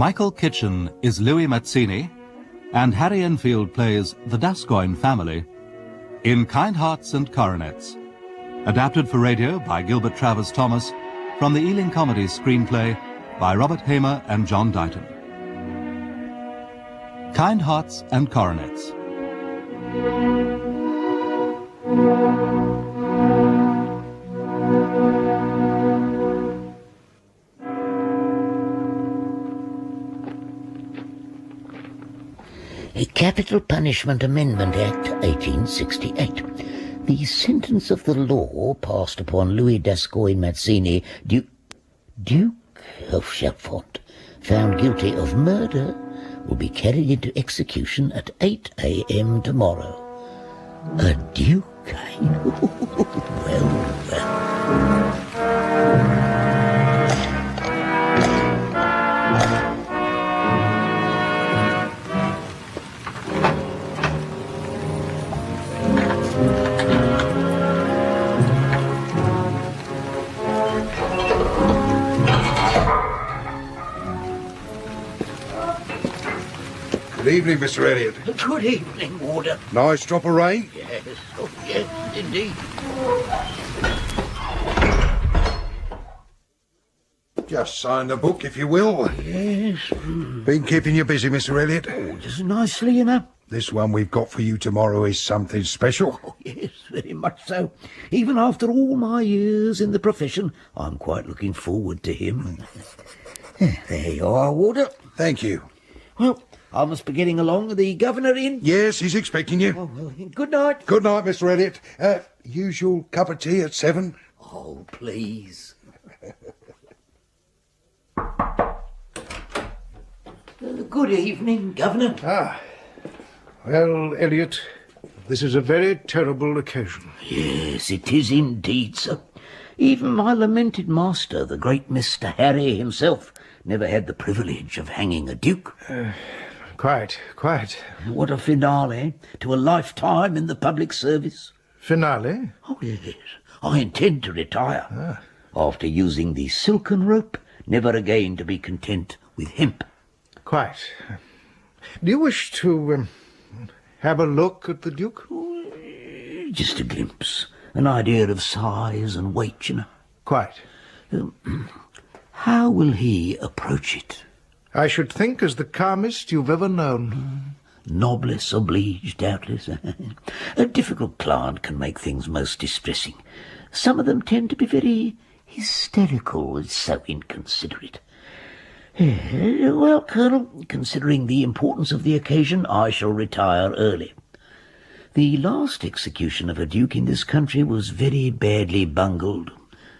Michael Kitchen is Louis Mazzini, and Harry Enfield plays the Gascoigne family in Kind Hearts and Coronets, adapted for radio by Gilbert Travers Thomas from the Ealing Comedies screenplay by Robert Hamer and John Dighton. Kind Hearts and Coronets. A Capital Punishment Amendment Act 1868. The sentence of the law passed upon Louis Gascoigne Mazzini, Duke of Chalfont, found guilty of murder, will be carried into execution at 8 a.m. tomorrow. A duke, eh? well. Good evening, Mr. Elliot. Good evening, Warder. Nice drop of rain? Yes, oh yes, indeed. Just sign the book, if you will. Yes. Been keeping you busy, Mr. Elliot? Oh, just nicely, you know. This one we've got for you tomorrow is something special. Oh, yes, very much so. Even after all my years in the profession, I'm quite looking forward to him. There you are, Warder. Thank you. Well, I must be getting along. The governor in? Yes, he's expecting you. Oh, well, good night. Good night, Mr. Elliot. Usual cup of tea at 7? Oh, please. Good evening, Governor. Well, Elliot, this is a very terrible occasion. Yes, it is indeed, sir. Even my lamented master, the great Mr. Harry himself, never had the privilege of hanging a duke. Quite. What a finale to a lifetime in the public service. Finale? Oh, yes. I intend to retire. After using the silken rope, never again to be content with hemp. Quite. Do you wish to have a look at the Duke? Just a glimpse. An idea of size and weight, you know. Quite. How will he approach it? I should think as the calmest you've ever known. Noblesse oblige, doubtless. A difficult client can make things most distressing. Some of them tend to be very hysterical and so inconsiderate. Well, Colonel, considering the importance of the occasion, I shall retire early. The last execution of a duke in this country was very badly bungled.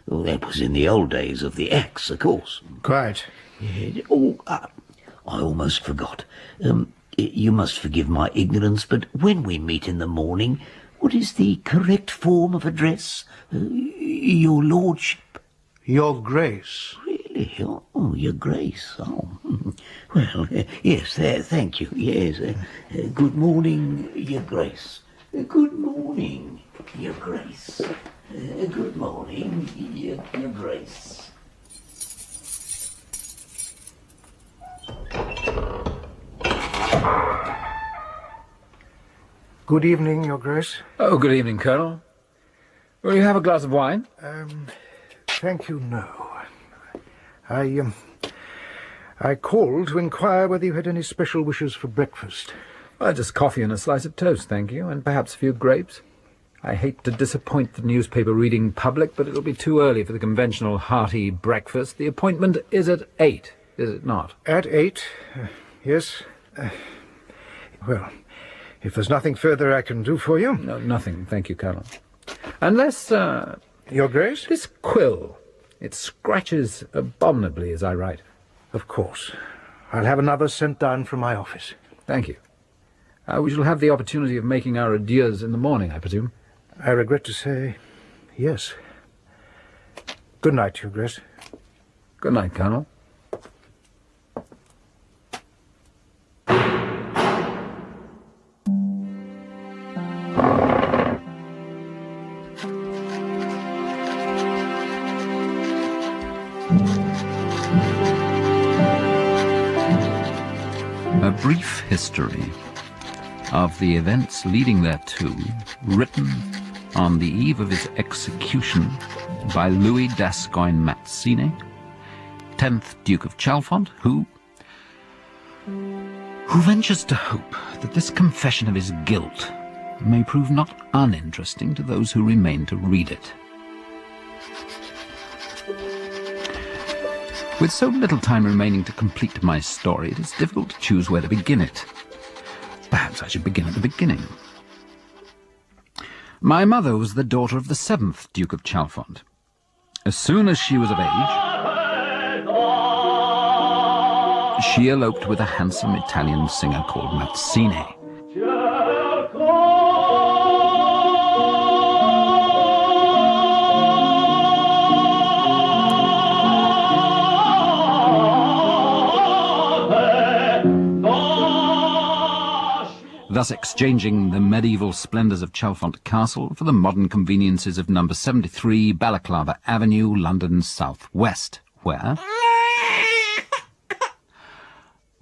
Well, that was in the old days of the axe, of course. Quite. I almost forgot. You must forgive my ignorance, but when we meet in the morning, what is the correct form of address? Your lordship? Your Grace. Really? Oh, your Grace. Oh, well, yes, thank you. Yes, good morning, your Grace. Good morning, your Grace. Good morning, your Grace. Good evening, Your Grace. Oh, good evening, Colonel. Will you have a glass of wine? Thank you, no. I called to inquire whether you had any special wishes for breakfast. Well, just coffee and a slice of toast, thank you, and perhaps a few grapes. I hate to disappoint the newspaper-reading public, but it'll be too early for the conventional hearty breakfast. The appointment is at 8, is it not? At 8, yes. Well, if there's nothing further I can do for you... No, nothing, thank you, Colonel. Unless, Your Grace? this quill, it scratches abominably as I write. Of course. I'll have another sent down from my office. Thank you. We shall have the opportunity of making our adieus in the morning, I presume. I regret to say, yes. Good night, Your Grace. Good night, Colonel. brief history of the events leading thereto, written on the eve of his execution by Louis d'Ascoyne Mazzini, 10th Duke of Chalfont, who ventures to hope that this confession of his guilt may prove not uninteresting to those who remain to read it. With so little time remaining to complete my story, it is difficult to choose where to begin it. Perhaps I should begin at the beginning. My mother was the daughter of the 7th Duke of Chalfont. As soon as she was of age, she eloped with a handsome Italian singer called Mazzini. Thus exchanging the medieval splendours of Chalfont Castle for the modern conveniences of number 73 Balaclava Avenue, London's south-west, where,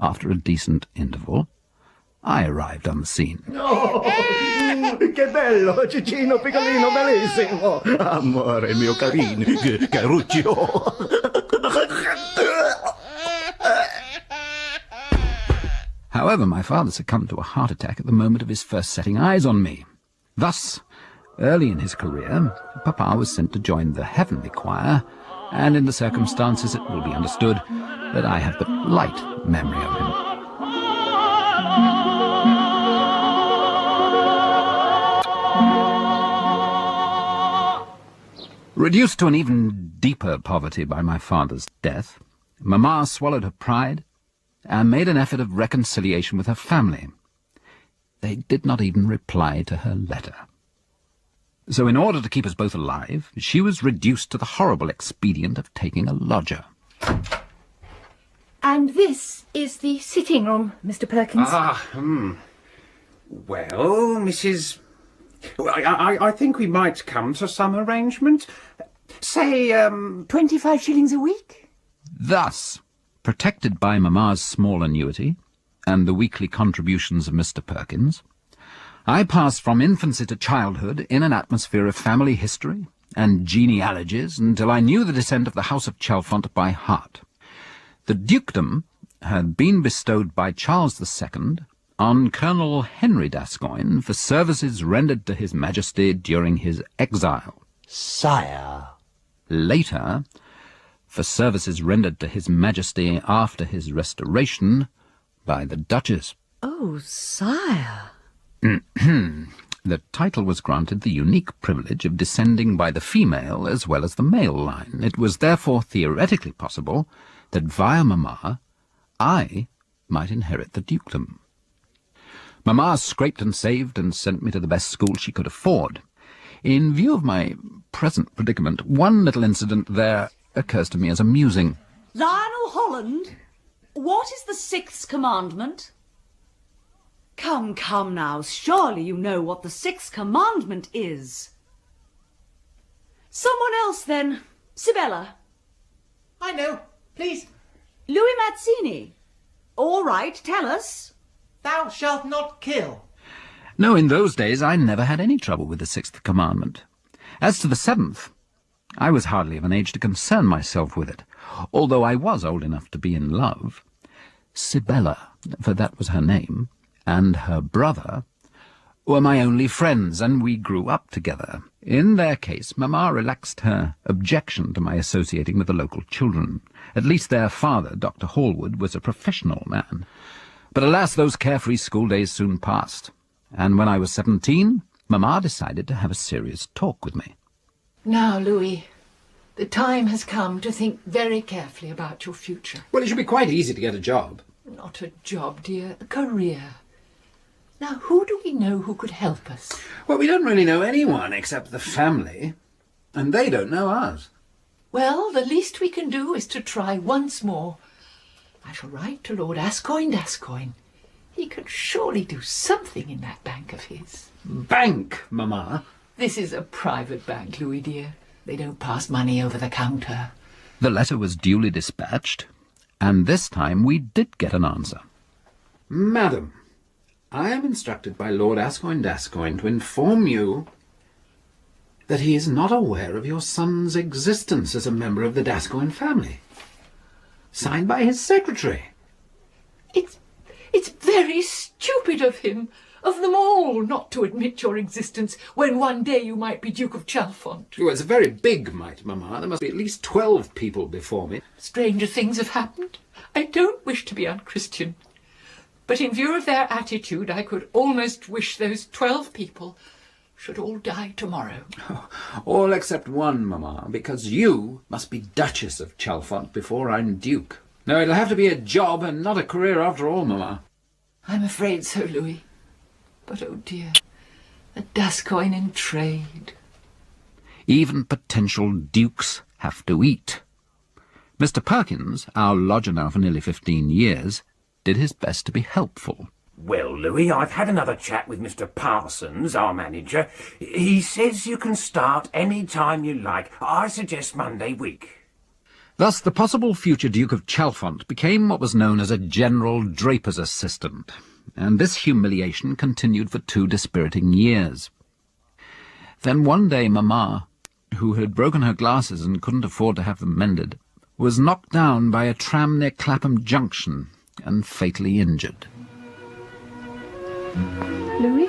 after a decent interval, I arrived on the scene. Oh, che bello, Cicino piccolino, bellissimo. Amore mio carino, caruccio. However, my father succumbed to a heart attack at the moment of his first setting eyes on me. Thus, early in his career, Papa was sent to join the heavenly choir, and in the circumstances it will be understood that I have but light memory of him. Reduced to an even deeper poverty by my father's death, Mamma swallowed her pride and made an effort of reconciliation with her family. They did not even reply to her letter. So in order to keep us both alive, she was reduced to the horrible expedient of taking a lodger. And this is the sitting room, Mr. Perkins. Well, Mrs... I think we might come to some arrangement. Say, 25 shillings a week? Thus, protected by Mamma's small annuity and the weekly contributions of Mr. Perkins, I passed from infancy to childhood in an atmosphere of family history and genealogies until I knew the descent of the House of Chalfont by heart. The dukedom had been bestowed by Charles II on Colonel Henry d'Ascoyne for services rendered to His Majesty during his exile. Sire. Later, for services rendered to His Majesty after his restoration by the Duchess. Oh, sire. The title was granted the unique privilege of descending by the female as well as the male line. It was therefore theoretically possible that via Mamma I might inherit the dukedom. Mamma scraped and saved and sent me to the best school she could afford. In view of my present predicament, one little incident there occurs to me as amusing. Lionel Holland, what is the 6th commandment? Come now, surely you know what the 6th commandment is. Someone else then. Sibella. I know, please. Louis Mazzini. All right, tell us. Thou shalt not kill. No, in those days I never had any trouble with the 6th commandment. As to the 7th, I was hardly of an age to concern myself with it, although I was old enough to be in love. Sibella, for that was her name, and her brother were my only friends, and we grew up together. In their case, Mamma relaxed her objection to my associating with the local children. At least their father, Dr. Hallwood, was a professional man. But alas, those carefree school days soon passed, and when I was 17, Mamma decided to have a serious talk with me. Now, Louis, the time has come to think very carefully about your future. well, it should be quite easy to get a job. Not a job, dear, a career. Now, who do we know who could help us? Well, we don't really know anyone except the family, and they don't know us. Well, the least we can do is to try once more. I shall write to Lord D'Ascoyne. He can surely do something in that bank of his. Bank, Mamma? This is a private bank, Louis dear. They don't pass money over the counter. The letter was duly dispatched, and this time we did get an answer. Madam, I am instructed by Lord Ascoyne to inform you that he is not aware of your son's existence as a member of the Gascoigne family. Signed by his secretary. It's very stupid of him, of them all, not to admit your existence when one day you might be Duke of Chalfont. Oh, it's a very big might, Mamma. There must be at least 12 people before me. Stranger things have happened. I don't wish to be unchristian, but in view of their attitude, I could almost wish those 12 people should all die tomorrow. Oh, all except one, Mamma, because you must be Duchess of Chalfont before I'm Duke. No, it'll have to be a job and not a career after all, Mamma. I'm afraid so, Louis. But, oh dear, a Gascoigne in trade. Even potential dukes have to eat. Mr. Perkins, our lodger now for nearly 15 years, did his best to be helpful. Well, Louis, I've had another chat with Mr. Parsons, our manager. He says you can start any time you like. I suggest Monday week. Thus, the possible future Duke of Chalfont became what was known as a general draper's assistant, and this humiliation continued for 2 dispiriting years. Then one day Mamma, who had broken her glasses and couldn't afford to have them mended, was knocked down by a tram near Clapham Junction and fatally injured. Louis?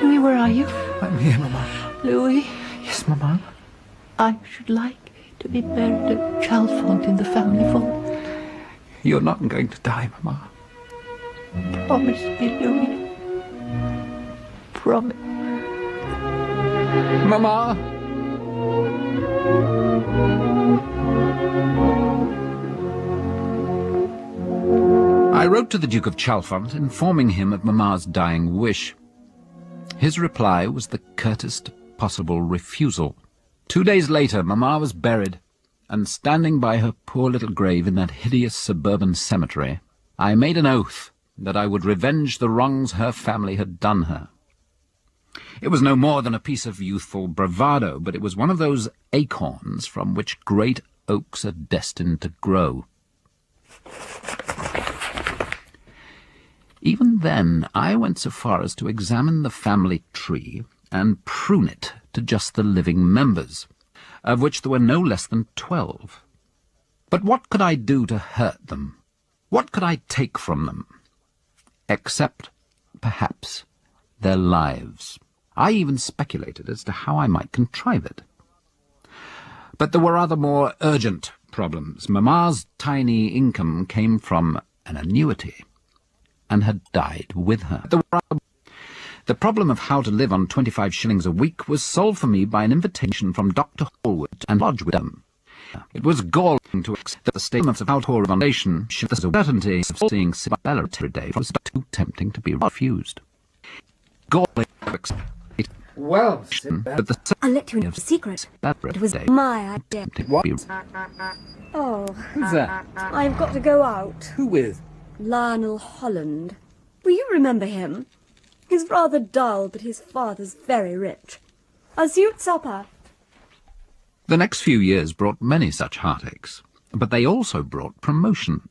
Louis, where are you? I'm here, Mamma. Louis? Yes, Mamma? I should like to be buried at Chalfont in the family vault. You're not going to die, Mamma. Promise me, Louis. Promise. Mamma! I wrote to the Duke of Chalfont, informing him of Mamma's dying wish. His reply was the curtest possible refusal. 2 days later, Mamma was buried, and standing by her poor little grave in that hideous suburban cemetery, I made an oath that I would revenge the wrongs her family had done her. It was no more than a piece of youthful bravado, but it was one of those acorns from which great oaks are destined to grow. Even then, I went so far as to examine the family tree and prune it to just the living members, of which there were no less than 12. But what could I do to hurt them? What could I take from them? Except, perhaps, their lives. I even speculated as to how I might contrive it. But there were other more urgent problems. Mamma's tiny income came from an annuity, and had died with her. The problem of how to live on 25 shillings a week was solved for me by an invitation from Dr. Hallwood and lodge with them. It was galling to accept that the statements of outpour foundation should the certainty of seeing Sibella every day was too tempting to be refused. Galling to accept. Well, but the I'll let you into a secret. It was my idea. Oh. Who's that? I've got to go out. Who with? Lionel Holland. Will you remember him? He's rather dull, but his father's very rich. I'll see you at supper. The next few years brought many such heartaches, but they also brought promotion.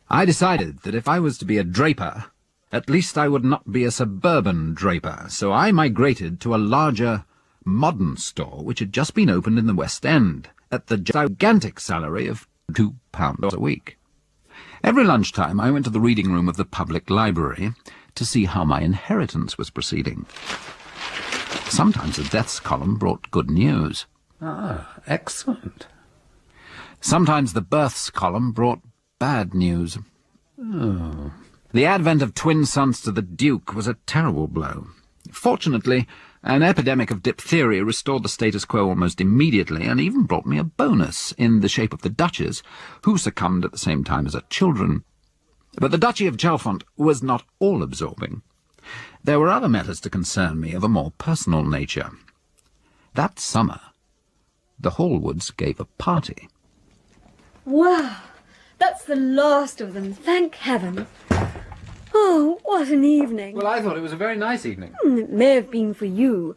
I decided that if I was to be a draper, at least I would not be a suburban draper, so I migrated to a larger, modern store which had just been opened in the West End, at the gigantic salary of £2 a week. Every lunchtime I went to the reading room of the public library to see how my inheritance was proceeding. Sometimes the deaths column brought good news. Ah, excellent. Sometimes the births column brought bad news. Oh. The advent of twin sons to the Duke was a terrible blow. Fortunately, an epidemic of diphtheria restored the status quo almost immediately, and even brought me a bonus in the shape of the Duchess, who succumbed at the same time as her children. But the Duchy of Chalfont was not all-absorbing. There were other matters to concern me of a more personal nature. That summer, the Hallwoods gave a party. Wow, that's the last of them, thank heaven. Oh, what an evening. Well, I thought it was a very nice evening. It may have been for you.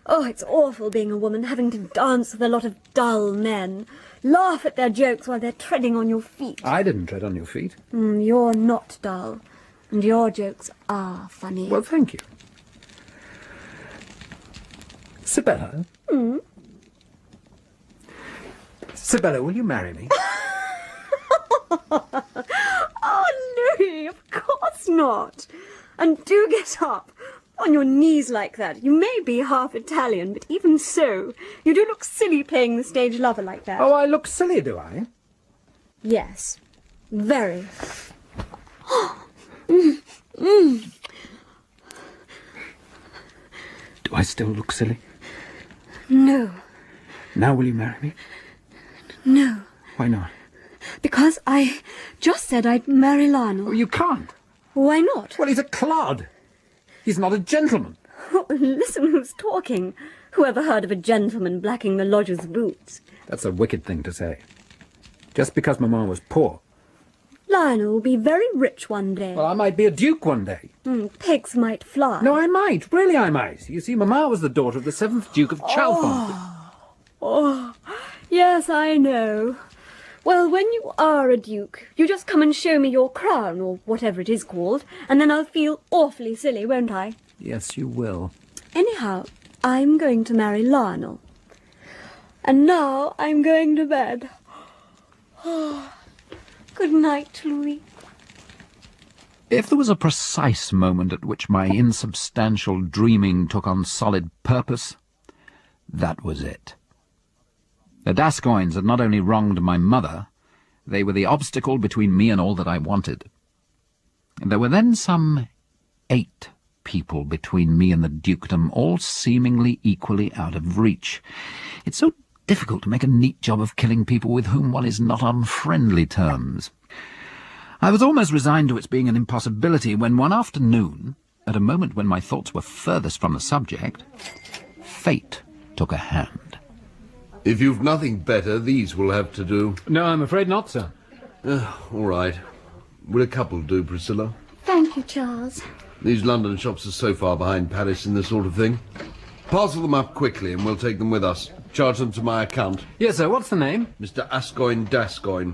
Oh, it's awful being a woman, having to dance with a lot of dull men. Laugh at their jokes while they're treading on your feet. I didn't tread on your feet. You're not dull, and your jokes are funny. Well, thank you. Sibella? Sibella, will you marry me? Oh, Louis, of course not. And do get up. On your knees like that. You may be half Italian, but even so, you do look silly playing the stage lover like that. Oh, I look silly, do I? Yes. Very. Do I still look silly? No. Now will you marry me? No. Why not? Because I just said I'd marry Lionel. Oh, you can't. Why not? Well, he's a clod. He's not a gentleman. Oh, listen who's talking. Whoever heard of a gentleman blacking the lodger's boots? That's a wicked thing to say. Just because Mamma was poor. Lionel will be very rich one day. Well, I might be a duke one day. Pigs might fly. No, I might. Really, I might. You see, Mamma was the daughter of the 7th Duke of Chalfont. Oh, yes, I know. Well, when you are a duke, you just come and show me your crown, or whatever it is called, and then I'll feel awfully silly, won't I? Yes, you will. Anyhow, I'm going to marry Lionel. And now I'm going to bed. Good night, Louis. If there was a precise moment at which my insubstantial dreaming took on solid purpose, that was it. The Gascoignes had not only wronged my mother, they were the obstacle between me and all that I wanted. There were then some 8 people between me and the dukedom, all seemingly equally out of reach. It's so difficult to make a neat job of killing people with whom one is not on friendly terms. I was almost resigned to its being an impossibility when one afternoon, at a moment when my thoughts were furthest from the subject, fate took a hand. If you've nothing better, these will have to do. No, I'm afraid not, sir. All right. Will a couple do, Priscilla? Thank you, Charles. These London shops are so far behind Paris in this sort of thing. Parcel them up quickly and we'll take them with us. Charge them to my account. Yes, sir. What's the name? Mr. Gascoigne.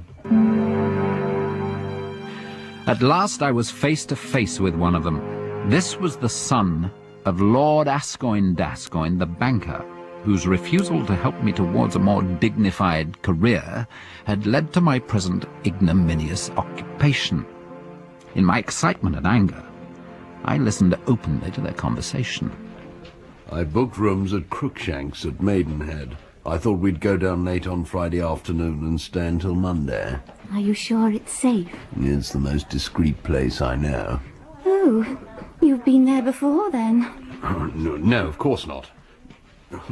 At last I was face to face with one of them. This was the son of Lord Gascoigne, the banker, whose refusal to help me towards a more dignified career had led to my present ignominious occupation. In my excitement and anger, I listened openly to their conversation. I booked rooms at Crookshanks at Maidenhead. I thought we'd go down late on Friday afternoon and stay until Monday. Are you sure it's safe? It's the most discreet place I know. Oh, you've been there before, then? No, of course not.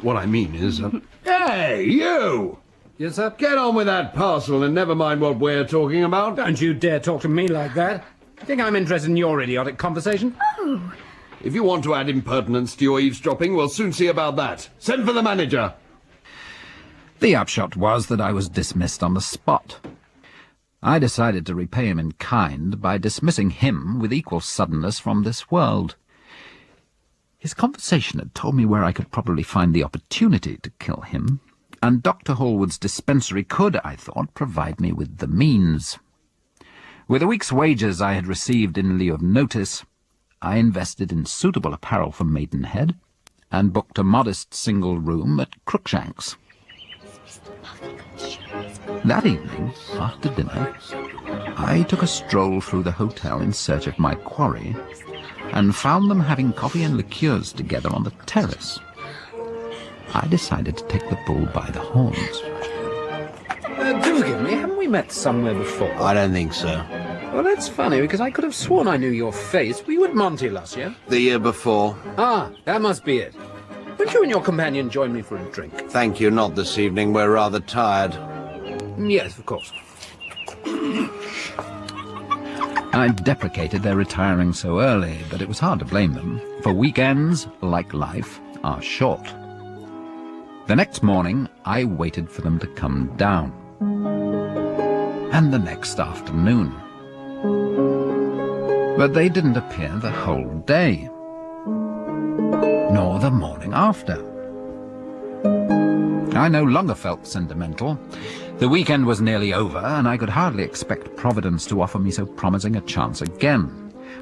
What I mean is... Hey, you! Yes, sir? Get on with that parcel and never mind what we're talking about. Don't you dare talk to me like that. You think I'm interested in your idiotic conversation? Oh. If you want to add impertinence to your eavesdropping, we'll soon see about that. Send for the manager. The upshot was that I was dismissed on the spot. I decided to repay him in kind by dismissing him with equal suddenness from this world. His conversation had told me where I could probably find the opportunity to kill him, and Dr. Hallwood's dispensary could, I thought, provide me with the means. With a week's wages I had received in lieu of notice, I invested in suitable apparel for Maidenhead, and booked a modest single room at Crookshanks. That evening, after dinner, I took a stroll through the hotel in search of my quarry, and found them having coffee and liqueurs together on the terrace. I decided to take the bull by the horns. Do forgive me, haven't we met somewhere before? I don't think so. Well, that's funny, because I could have sworn I knew your face. Were you at Monty last year? The year before. Ah, that must be it. Won't you and your companion join me for a drink? Thank you, not this evening. We're rather tired. Yes, of course. I deprecated their retiring so early, but it was hard to blame them, for weekends, like life, are short. The next morning, I waited for them to come down. And the next afternoon. But they didn't appear the whole day, nor the morning after. I no longer felt sentimental. The weekend was nearly over, and I could hardly expect Providence to offer me so promising a chance again.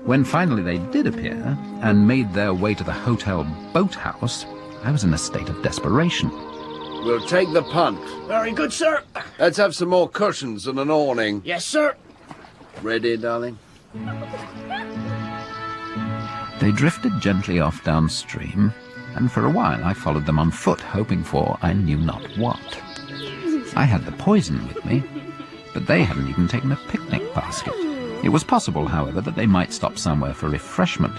When finally they did appear, and made their way to the hotel boathouse, I was in a state of desperation. We'll take the punt. Very good, sir. Let's have some more cushions and an awning. Yes, sir. Ready, darling? They drifted gently off downstream, and for a while I followed them on foot, hoping for I knew not what. I had the poison with me, but they hadn't even taken a picnic basket. It was possible, however, that they might stop somewhere for refreshment.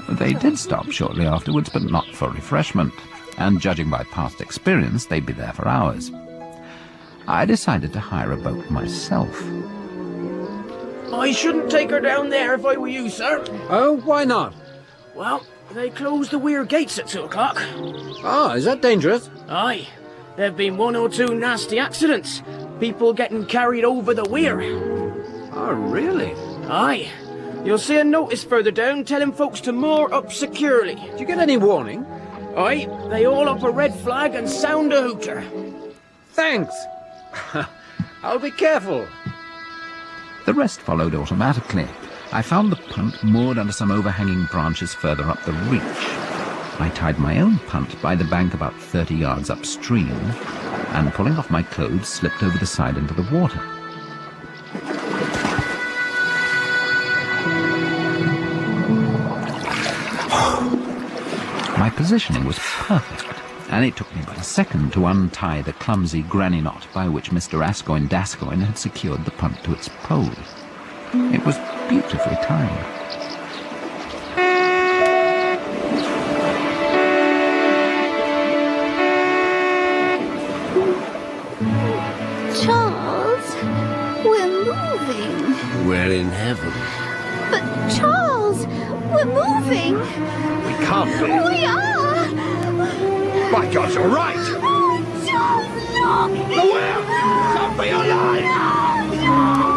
They did stop shortly afterwards, but not for refreshment, and judging by past experience, they'd be there for hours. I decided to hire a boat myself. I shouldn't take her down there if I were you, sir. Oh, why not? Well, they close the weir gates at 2 o'clock. Ah, is that dangerous? Aye. There've been 1 or 2 nasty accidents. People getting carried over the weir. Oh, really? Aye. You'll see a notice further down telling folks to moor up securely. Did you get any warning? Aye. They all up a red flag and sound a hooter. Thanks. I'll be careful. The rest followed automatically. I found the punt moored under some overhanging branches further up the reach. I tied my own punt by the bank about 30 yards upstream, and pulling off my clothes, slipped over the side into the water. My positioning was perfect, and it took me but a second to untie the clumsy granny knot by which Mr. Gascoigne had secured the punt to its pole. It was beautifully timed. Charles, we're moving. We're in heaven. But Charles, we're moving. We can't be. We are. By God, you're right. Oh, Charles, look. Nowhere. Can't be alive. No.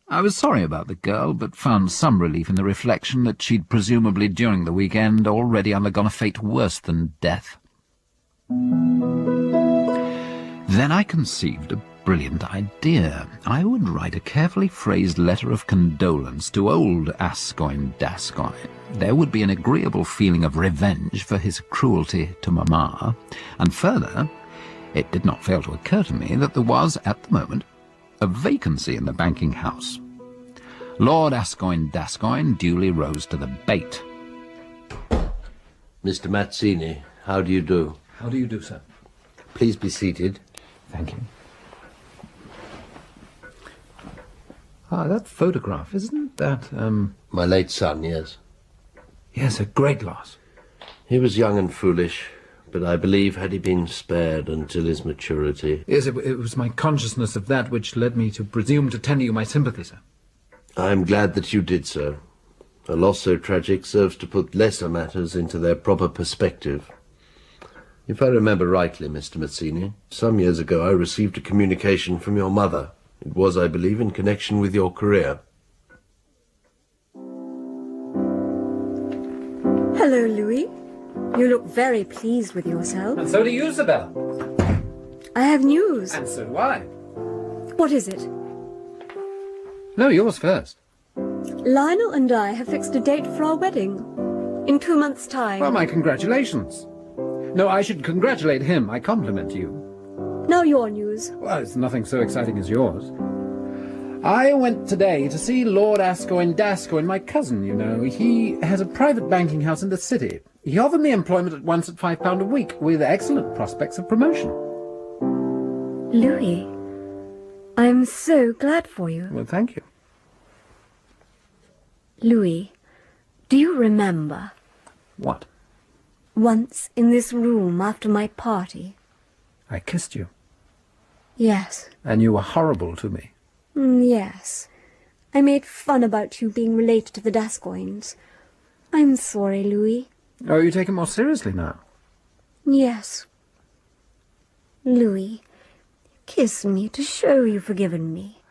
I was sorry about the girl, but found some relief in the reflection that she'd presumably during the weekend already undergone a fate worse than death. Then I conceived a brilliant idea. I would write a carefully phrased letter of condolence to old Gascoigne. There would be an agreeable feeling of revenge for his cruelty to Mamma, and further, it did not fail to occur to me that there was, at the moment, a vacancy in the banking house. Lord Gascoigne duly rose to the bait. Mr. Mazzini, how do you do? How do you do, sir? Please be seated. Thank you. Ah, that photograph, isn't that, My late son, yes. Yes, a great loss. He was young and foolish, but I believe had he been spared until his maturity... Yes, it was my consciousness of that which led me to presume to tender you my sympathy, sir. I am glad that you did so. A loss so tragic serves to put lesser matters into their proper perspective. If I remember rightly, Mr. Mazzini, some years ago I received a communication from your mother. It was, I believe, in connection with your career. Hello, Louis. You look very pleased with yourself. And so do you, Isabella. I have news. And so do I. What is it? No, yours first. Lionel and I have fixed a date for our wedding. In 2 months' time. Well, my congratulations. No, I should congratulate him. I compliment you. Now your news. Well, it's nothing so exciting as yours. I went today to see Lord Gascoigne, my cousin, you know. He has a private banking house in the city. He offered me employment at once at £5 a week, with excellent prospects of promotion. Louis, I'm so glad for you. Well, thank you. Louis, do you remember? What? Once in this room after my party. I kissed you. Yes. And you were horrible to me. Yes. I made fun about you being related to the Gascoignes. I'm sorry, Louis. Oh, you take it more seriously now? Yes. Louis, kiss me to show you've forgiven me.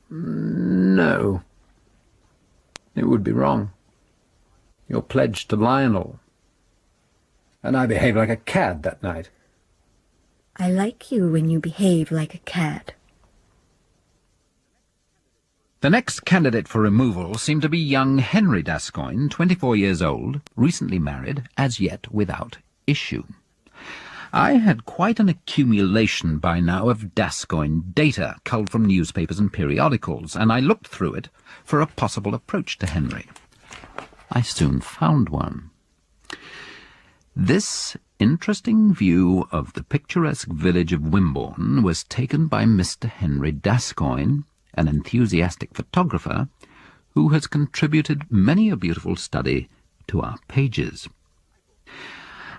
No. It would be wrong. You're pledged to Lionel. And I behaved like a cad that night. I like you when you behave like a cad. The next candidate for removal seemed to be young Henry Gascoigne, 24 years old, recently married, as yet without issue. I had quite an accumulation by now of Gascoigne data culled from newspapers and periodicals, and I looked through it for a possible approach to Henry. I soon found one. This interesting view of the picturesque village of Wimborne was taken by Mr. Henry Gascoigne, an enthusiastic photographer who has contributed many a beautiful study to our pages.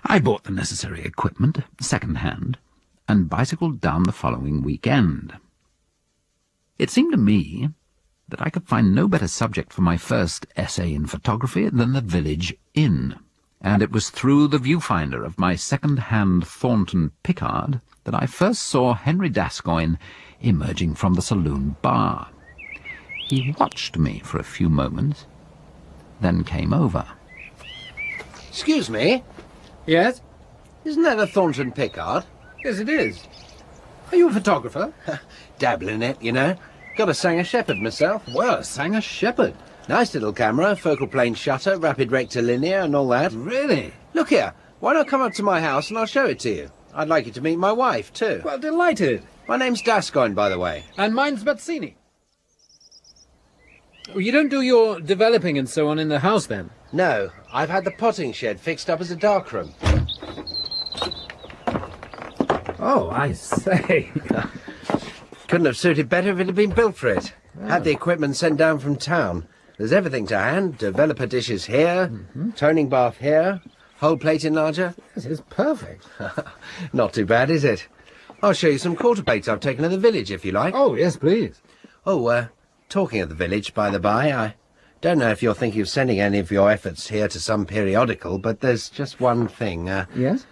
I bought the necessary equipment, second-hand, and bicycled down the following weekend. It seemed to me that I could find no better subject for my first essay in photography than the village inn, and it was through the viewfinder of my second-hand Thornton Pickard that I first saw Henry Gascoigne emerging from the saloon bar. He watched me for a few moments, then came over. Excuse me? Yes? Isn't that a Thornton Pickard? Yes, it is. Are you a photographer? Dabble in it, you know. Got a Sanger Shepherd myself. Well, a Sanger Shepherd. Nice little camera, focal plane shutter, rapid rectilinear and all that. Really? Look here, why not come up to my house and I'll show it to you? I'd like you to meet my wife, too. Well, delighted. My name's Gascoigne, by the way. And mine's Mazzini. You don't do your developing and so on in the house, then? No, I've had the potting shed fixed up as a darkroom. Oh, I say. Couldn't have suited better if it had been built for it. Had the equipment sent down from town. There's everything to hand. Developer dishes here, toning bath here, whole plate enlarger. This is perfect. Not too bad, is it? I'll show you some quarter plates I've taken to the village, if you like. Oh, yes, please. Oh, talking of the village, by the by, I don't know if you're thinking of sending any of your efforts here to some periodical, but there's just one thing. Yes?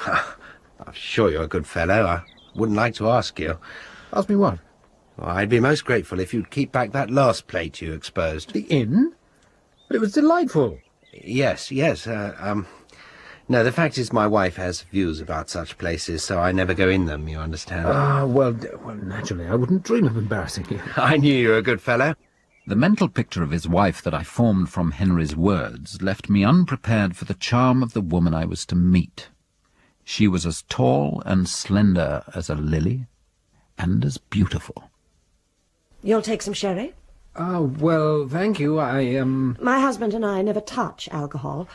I'm sure you're a good fellow. I wouldn't like to ask you. Ask me what? Well, I'd be most grateful if you'd keep back that last plate you exposed. The inn? But it was delightful. Yes. No, the fact is my wife has views about such places, so I never go in them, you understand. Well, naturally, I wouldn't dream of embarrassing you. I knew you were a good fellow. The mental picture of his wife that I formed from Henry's words left me unprepared for the charm of the woman I was to meet. She was as tall and slender as a lily, and as beautiful. You'll take some sherry? Well, thank you. My husband and I never touch alcohol,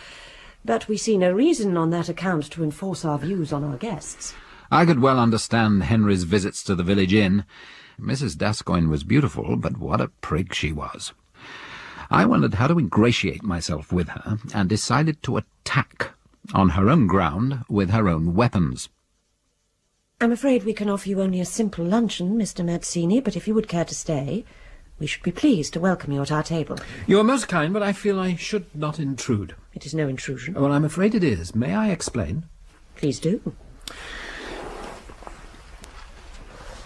but we see no reason on that account to enforce our views on our guests. I could well understand Henry's visits to the village inn. Mrs. Gascoigne was beautiful, but what a prig she was. I wondered how to ingratiate myself with her, and decided to attack, on her own ground, with her own weapons. I'm afraid we can offer you only a simple luncheon, Mr. Mazzini, but if you would care to stay, we should be pleased to welcome you at our table. You're most kind, but I feel I should not intrude. It is no intrusion. Well, I'm afraid it is. May I explain? Please do.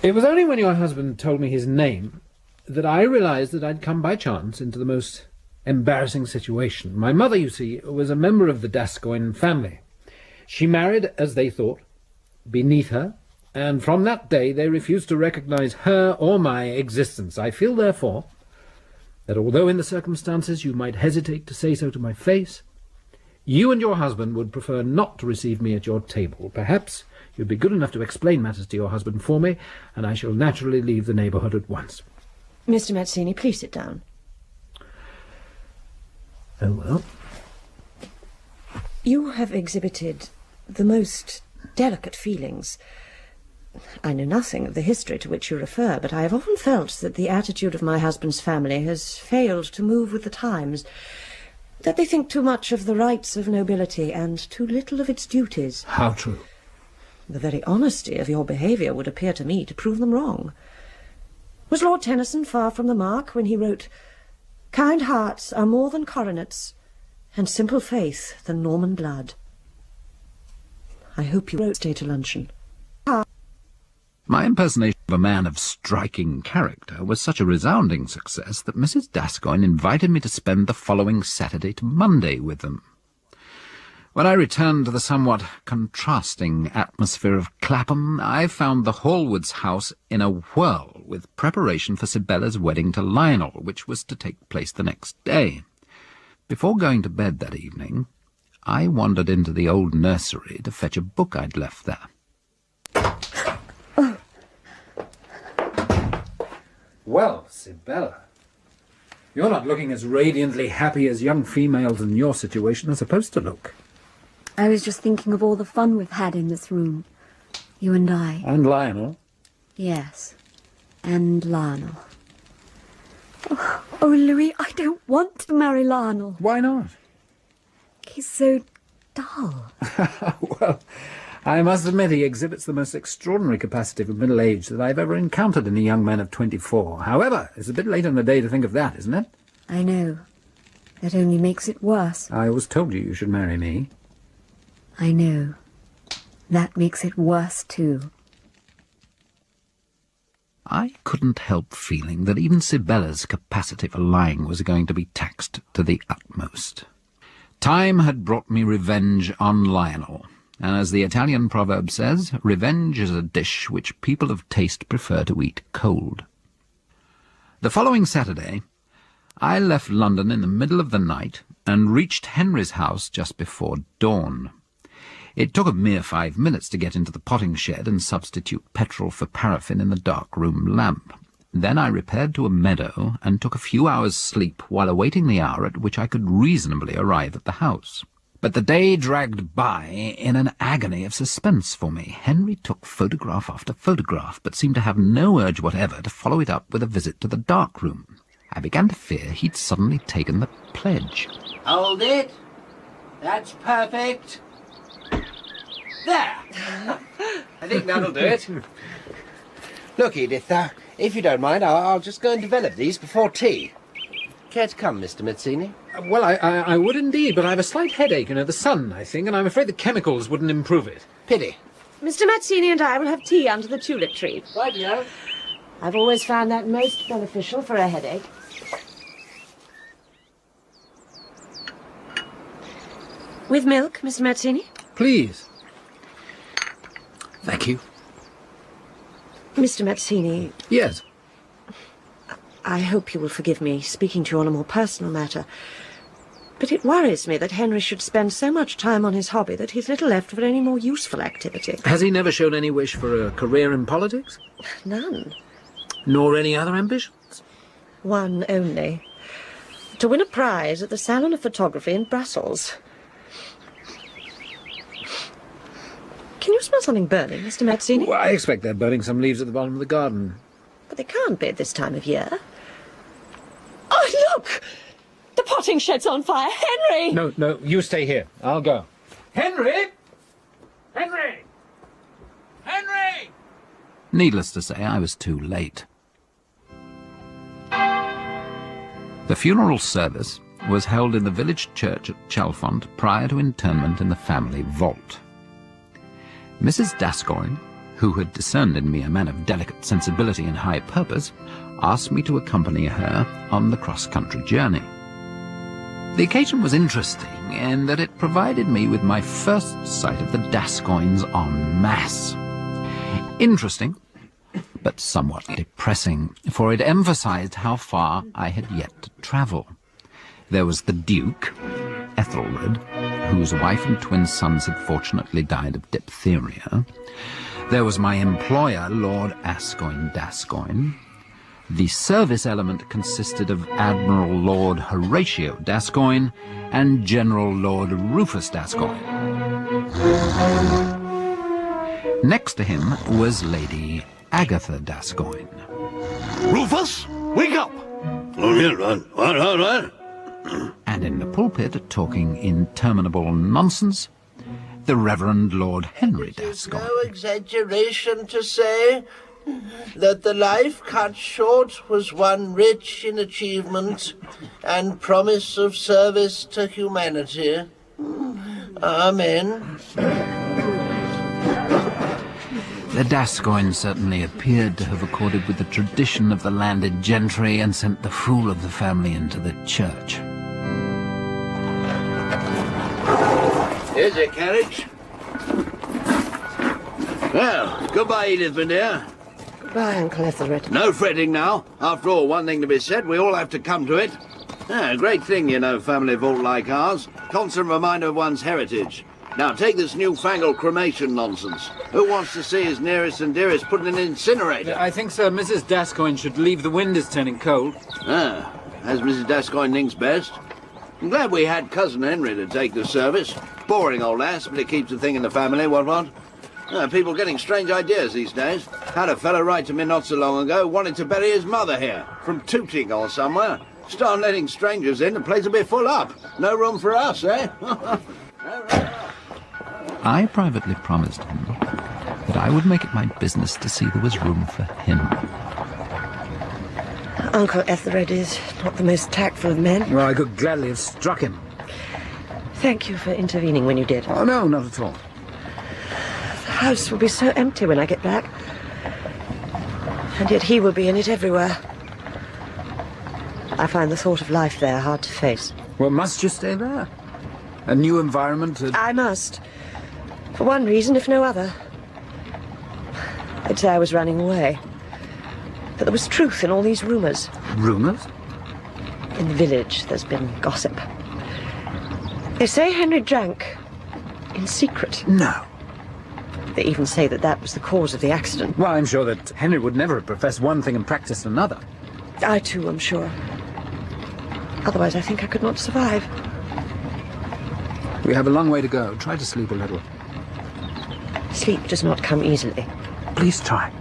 It was only when your husband told me his name that I realized that I'd come by chance into the most embarrassing situation. My mother, you see, was a member of the Gascoigne family. She married, as they thought, beneath her, and from that day they refused to recognize her or my existence. I feel, therefore, that although in the circumstances you might hesitate to say so to my face, you and your husband would prefer not to receive me at your table. Perhaps you'd be good enough to explain matters to your husband for me, and I shall naturally leave the neighbourhood at once. Mr. Mazzini, please sit down. Oh, well. You have exhibited the most delicate feelings. I know nothing of the history to which you refer, but I have often felt that the attitude of my husband's family has failed to move with the times, that they think too much of the rights of nobility and too little of its duties. How true? The very honesty of your behaviour would appear to me to prove them wrong. Was Lord Tennyson far from the mark when he wrote, "Kind hearts are more than coronets, and simple faith than Norman blood"? I hope you won't stay to luncheon. My impersonation of a man of striking character was such a resounding success that Mrs. Gascoigne invited me to spend the following Saturday to Monday with them. When I returned to the somewhat contrasting atmosphere of Clapham, I found the Hallwoods house in a whirl with preparation for Sibella's wedding to Lionel, which was to take place the next day. Before going to bed that evening, I wandered into the old nursery to fetch a book I'd left there. Well, Sibella, you're not looking as radiantly happy as young females in your situation are supposed to look. I was just thinking of all the fun we've had in this room. You and I. And Lionel. Yes. And Lionel. Oh, Louis, I don't want to marry Lionel. Why not? He's so dull. Well, I must admit he exhibits the most extraordinary capacity for middle age that I've ever encountered in a young man of 24. However, it's a bit late in the day to think of that, isn't it? I know. That only makes it worse. I always told you should marry me. I know. That makes it worse, too. I couldn't help feeling that even Sibella's capacity for lying was going to be taxed to the utmost. Time had brought me revenge on Lionel, and as the Italian proverb says, revenge is a dish which people of taste prefer to eat cold. The following Saturday, I left London in the middle of the night and reached Henry's house just before dawn. It took a mere 5 minutes to get into the potting shed and substitute petrol for paraffin in the dark-room lamp. Then I repaired to a meadow and took a few hours' sleep while awaiting the hour at which I could reasonably arrive at the house. But the day dragged by in an agony of suspense for me. Henry took photograph after photograph, but seemed to have no urge whatever to follow it up with a visit to the dark-room. I began to fear he'd suddenly taken the pledge. Hold it. That's perfect. There! I think that'll do it. Look, Edith, if you don't mind, I'll just go and develop these before tea. Care to come, Mr. Mazzini? Well, I would indeed, but I have a slight headache, the sun, I think, and I'm afraid the chemicals wouldn't improve it. Pity. Mr. Mazzini and I will have tea under the tulip tree. Right, yeah. I've always found that most beneficial for a headache. With milk, Mr. Mazzini? Please. Thank you. Mr. Mazzini. Yes? I hope you will forgive me speaking to you on a more personal matter, but it worries me that Henry should spend so much time on his hobby that he's little left for any more useful activity. Has he never shown any wish for a career in politics? None. Nor any other ambitions? One only. To win a prize at the Salon of Photography in Brussels. Can you smell something burning, Mr. Mazzini? Well, I expect they're burning some leaves at the bottom of the garden. But they can't be at this time of year. Oh, look! The potting shed's on fire. Henry! No, you stay here. I'll go. Henry! Henry! Henry! Needless to say, I was too late. The funeral service was held in the village church at Chalfont prior to interment in the family vault. Mrs. Gascoigne, who had discerned in me a man of delicate sensibility and high purpose, asked me to accompany her on the cross-country journey. The occasion was interesting in that it provided me with my first sight of the Gascoignes en masse. Interesting, but somewhat depressing, for it emphasized how far I had yet to travel. There was the Duke, Ethelred, whose wife and twin sons had fortunately died of diphtheria. There was my employer, Lord Gascoigne. The service element consisted of Admiral Lord Horatio Gascoigne and General Lord Rufus Gascoigne. Next to him was Lady Agatha Gascoigne. Rufus, wake up! All right. And in the pulpit, talking interminable nonsense, the Reverend Lord Henry Gascoigne. No exaggeration to say that the life cut short was one rich in achievement and promise of service to humanity. Amen. The Gascoignes certainly appeared to have accorded with the tradition of the landed gentry and sent the fool of the family into the church. Here's your carriage. Well, goodbye, Edith, my dear. Goodbye, Uncle Ethelred. No fretting now. After all, one thing to be said, we all have to come to it. A great thing, you know, family vault like ours. Constant reminder of one's heritage. Now, take this newfangled cremation nonsense. Who wants to see his nearest and dearest put in an incinerator? I think, sir, Mrs. Gascoigne should leave. The wind is turning cold. Ah, as Mrs. Gascoigne thinks best. I'm glad we had Cousin Henry to take the service. Boring old ass, but it keeps the thing in the family, what? People getting strange ideas these days. Had a fellow write to me not so long ago, wanted to bury his mother here, from Tooting or somewhere. Start letting strangers in, the place will be full up. No room for us, eh? I privately promised him that I would make it my business to see there was room for him. Uncle Ethelred is not the most tactful of men. Well, I could gladly have struck him. Thank you for intervening when you did. Oh, no, not at all. The house will be so empty when I get back. And yet he will be in it everywhere. I find the thought of life there hard to face. Well, must you stay there? A new environment? I must. For one reason, if no other. They'd say I was running away. But there was truth in all these rumours. Rumours? In the village, there's been gossip. They say Henry drank in secret. No. They even say that that was the cause of the accident. Well, I'm sure that Henry would never have professed one thing and practiced another. I, too, am sure. Otherwise, I think I could not survive. We have a long way to go. Try to sleep a little. Sleep does not come easily. Please try.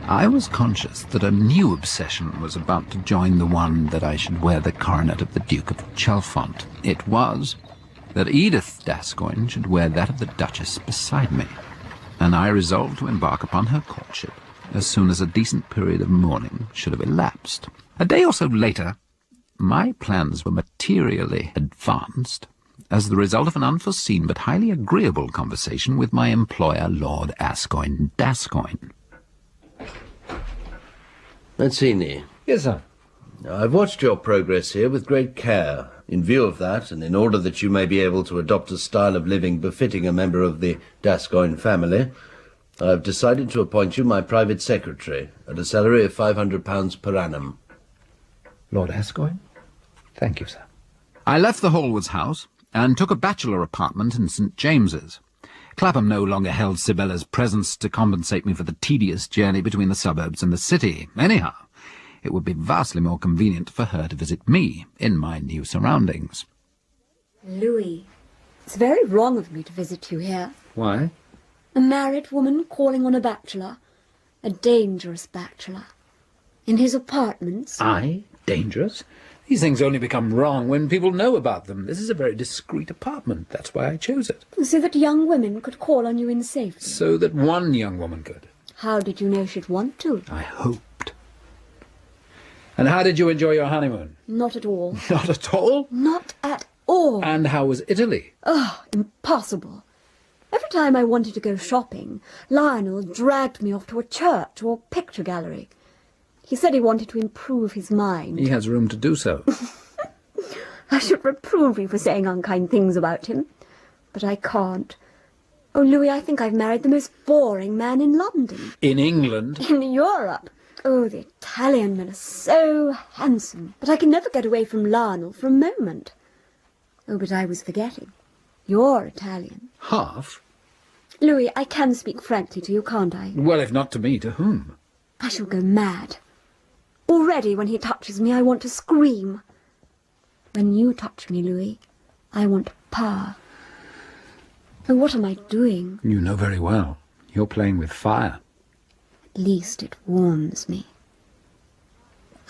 I was conscious that a new obsession was about to join the one that I should wear the coronet of the Duke of Chalfont. It was that Edith Gascoigne should wear that of the Duchess beside me, and I resolved to embark upon her courtship as soon as a decent period of mourning should have elapsed. A day or so later, my plans were materially advanced as the result of an unforeseen but highly agreeable conversation with my employer, Lord Gascoigne. Mazzini. Yes, sir. I've watched your progress here with great care. In view of that, and in order that you may be able to adopt a style of living befitting a member of the Gascoigne family, I've decided to appoint you my private secretary at a salary of £500 per annum. Lord Gascoigne? Thank you, sir. I left the Hallwards house and took a bachelor apartment in St. James's. Clapham no longer held Sibella's presence to compensate me for the tedious journey between the suburbs and the city. Anyhow, it would be vastly more convenient for her to visit me in my new surroundings. Louis, it's very wrong of me to visit you here. Why? A married woman calling on a bachelor. A dangerous bachelor. In his apartments. I? Dangerous? These things only become wrong when people know about them. This is a very discreet apartment. That's why I chose it. So that young women could call on you in safety. So that one young woman could. How did you know she'd want to? I hoped. And how did you enjoy your honeymoon? Not at all. Not at all? Not at all. And how was Italy? Oh, impossible. Every time I wanted to go shopping, Lionel dragged me off to a church or picture gallery. He said he wanted to improve his mind. He has room to do so. I should reprove you for saying unkind things about him, but I can't. Oh, Louis, I think I've married the most boring man in London. In England? In Europe. Oh, the Italian men are so handsome, but I can never get away from Lionel for a moment. Oh, but I was forgetting. You're Italian. Half? Louis, I can speak frankly to you, can't I? Well, if not to me, to whom? I shall go mad. Already, when he touches me, I want to scream. When you touch me, Louis, I want power. Oh, what am I doing? You know very well. You're playing with fire. At least it warms me.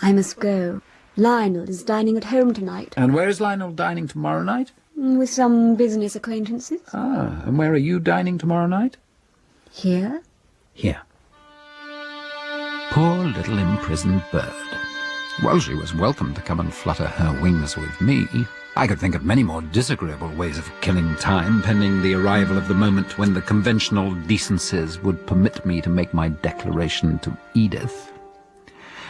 I must go. Lionel is dining at home tonight. And where is Lionel dining tomorrow night? With some business acquaintances. Ah, and where are you dining tomorrow night? Here. Here. Poor little imprisoned bird. Well, she was welcome to come and flutter her wings with me. I could think of many more disagreeable ways of killing time, pending the arrival of the moment when the conventional decencies would permit me to make my declaration to Edith.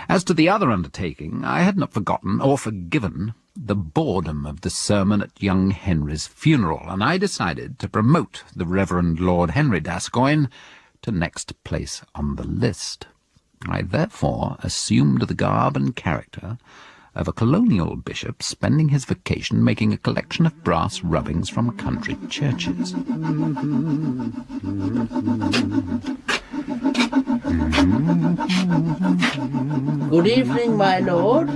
As to the other undertaking, I had not forgotten or forgiven the boredom of the sermon at young Henry's funeral, and I decided to promote the Reverend Lord Henry Gascoigne to next place on the list. I therefore assumed the garb and character of a colonial bishop spending his vacation making a collection of brass rubbings from country churches. Good evening, my lord.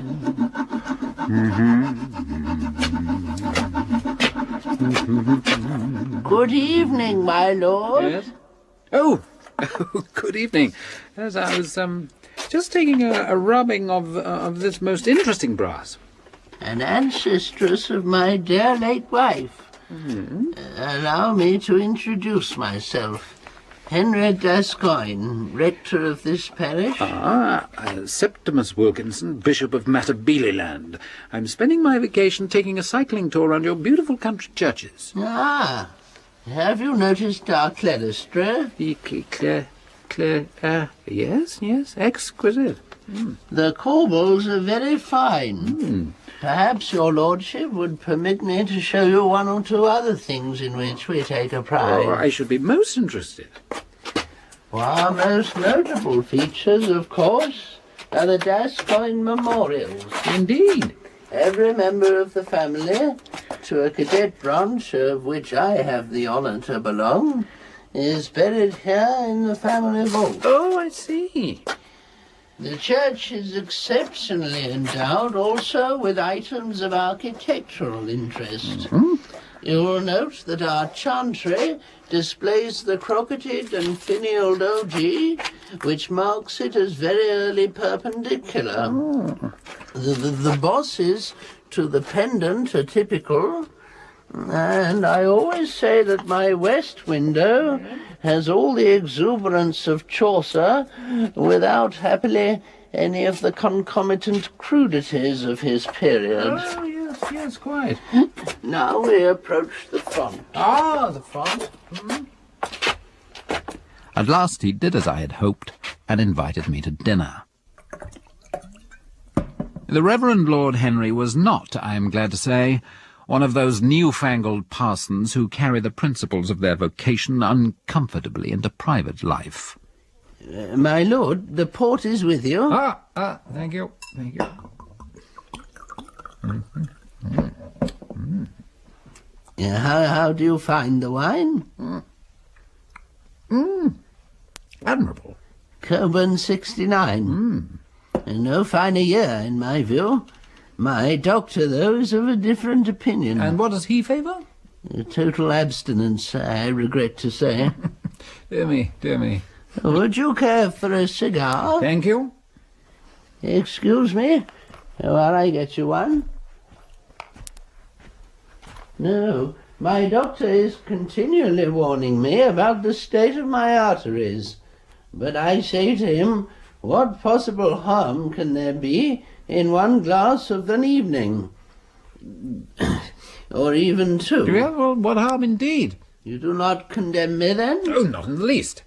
Good evening, my lord. Yes? Oh, good evening. As I was just taking a rubbing of this most interesting brass. An ancestress of my dear late wife. Allow me to introduce myself. Henry Gascoigne, rector of this parish. Septimus Wilkinson, Bishop of Matabeleland. I'm spending my vacation taking a cycling tour around your beautiful country churches. Ah, have you noticed our clerestory? Yes, exquisite. The corbels are very fine. Perhaps your lordship would permit me to show you one or two other things in which we take a pride. Oh, I should be most interested. Our most notable features, of course, are the Gascoigne memorials. Indeed. Every member of the family, to a cadet branch of which I have the honour to belong, is buried here in the family vault. Oh, I see. The church is exceptionally endowed also with items of architectural interest. You will note that our chantry displays the crocketed and finial ogee, which marks it as very early perpendicular. The bosses to the pendant are typical, and I always say that my west window has all the exuberance of Chaucer without, happily, any of the concomitant crudities of his period. Oh, yes, quite. Now we approach the front. Ah, the front. At last he did as I had hoped and invited me to dinner. The Reverend Lord Henry was not, I am glad to say, one of those newfangled parsons who carry the principles of their vocation uncomfortably into private life. My lord, the port is with you. Thank you. How do you find the wine? Admirable. Coburn 69. No finer year, in my view. My doctor, though, is of a different opinion. And what does he favour? Total abstinence, I regret to say. Dear me. Would you care for a cigar? Thank you. Excuse me, while I get you one. No, my doctor is continually warning me about the state of my arteries. But I say to him, what possible harm can there be in one glass of an evening? Or even two? Yeah, well, what harm indeed? You do not condemn me, then? Oh, not in the least.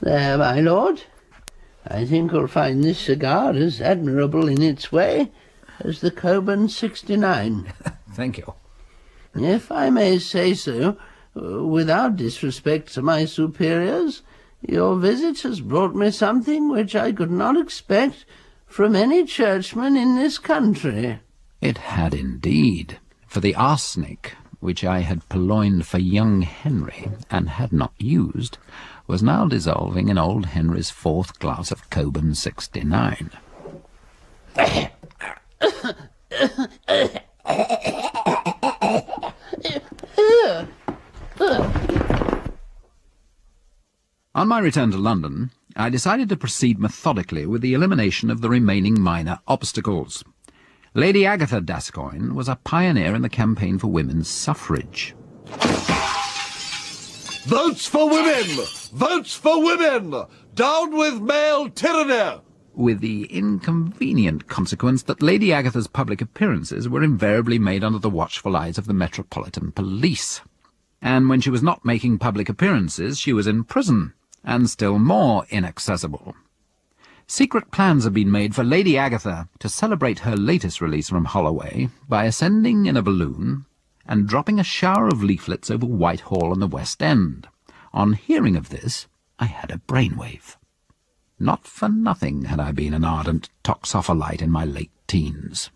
There, my lord. I think you'll find this cigar as admirable in its way as the Coburn 69. Thank you. If I may say so, without disrespect to my superiors, your visit has brought me something which I could not expect from any churchman in this country. It had indeed, for the arsenic, which I had purloined for young Henry and had not used, was now dissolving in old Henry's fourth glass of Coburn 69. On my return to London, I decided to proceed methodically with the elimination of the remaining minor obstacles. Lady Agatha Gascoigne was a pioneer in the campaign for women's suffrage. Votes for women! Votes for women! Down with male tyranny! with the inconvenient consequence that Lady Agatha's public appearances were invariably made under the watchful eyes of the Metropolitan Police. And when she was not making public appearances, she was in prison, and still more inaccessible. Secret plans have been made for Lady Agatha to celebrate her latest release from Holloway by ascending in a balloon and dropping a shower of leaflets over Whitehall and the West End. On hearing of this, I had a brainwave. Not for nothing had I been an ardent toxopholite in my late teens.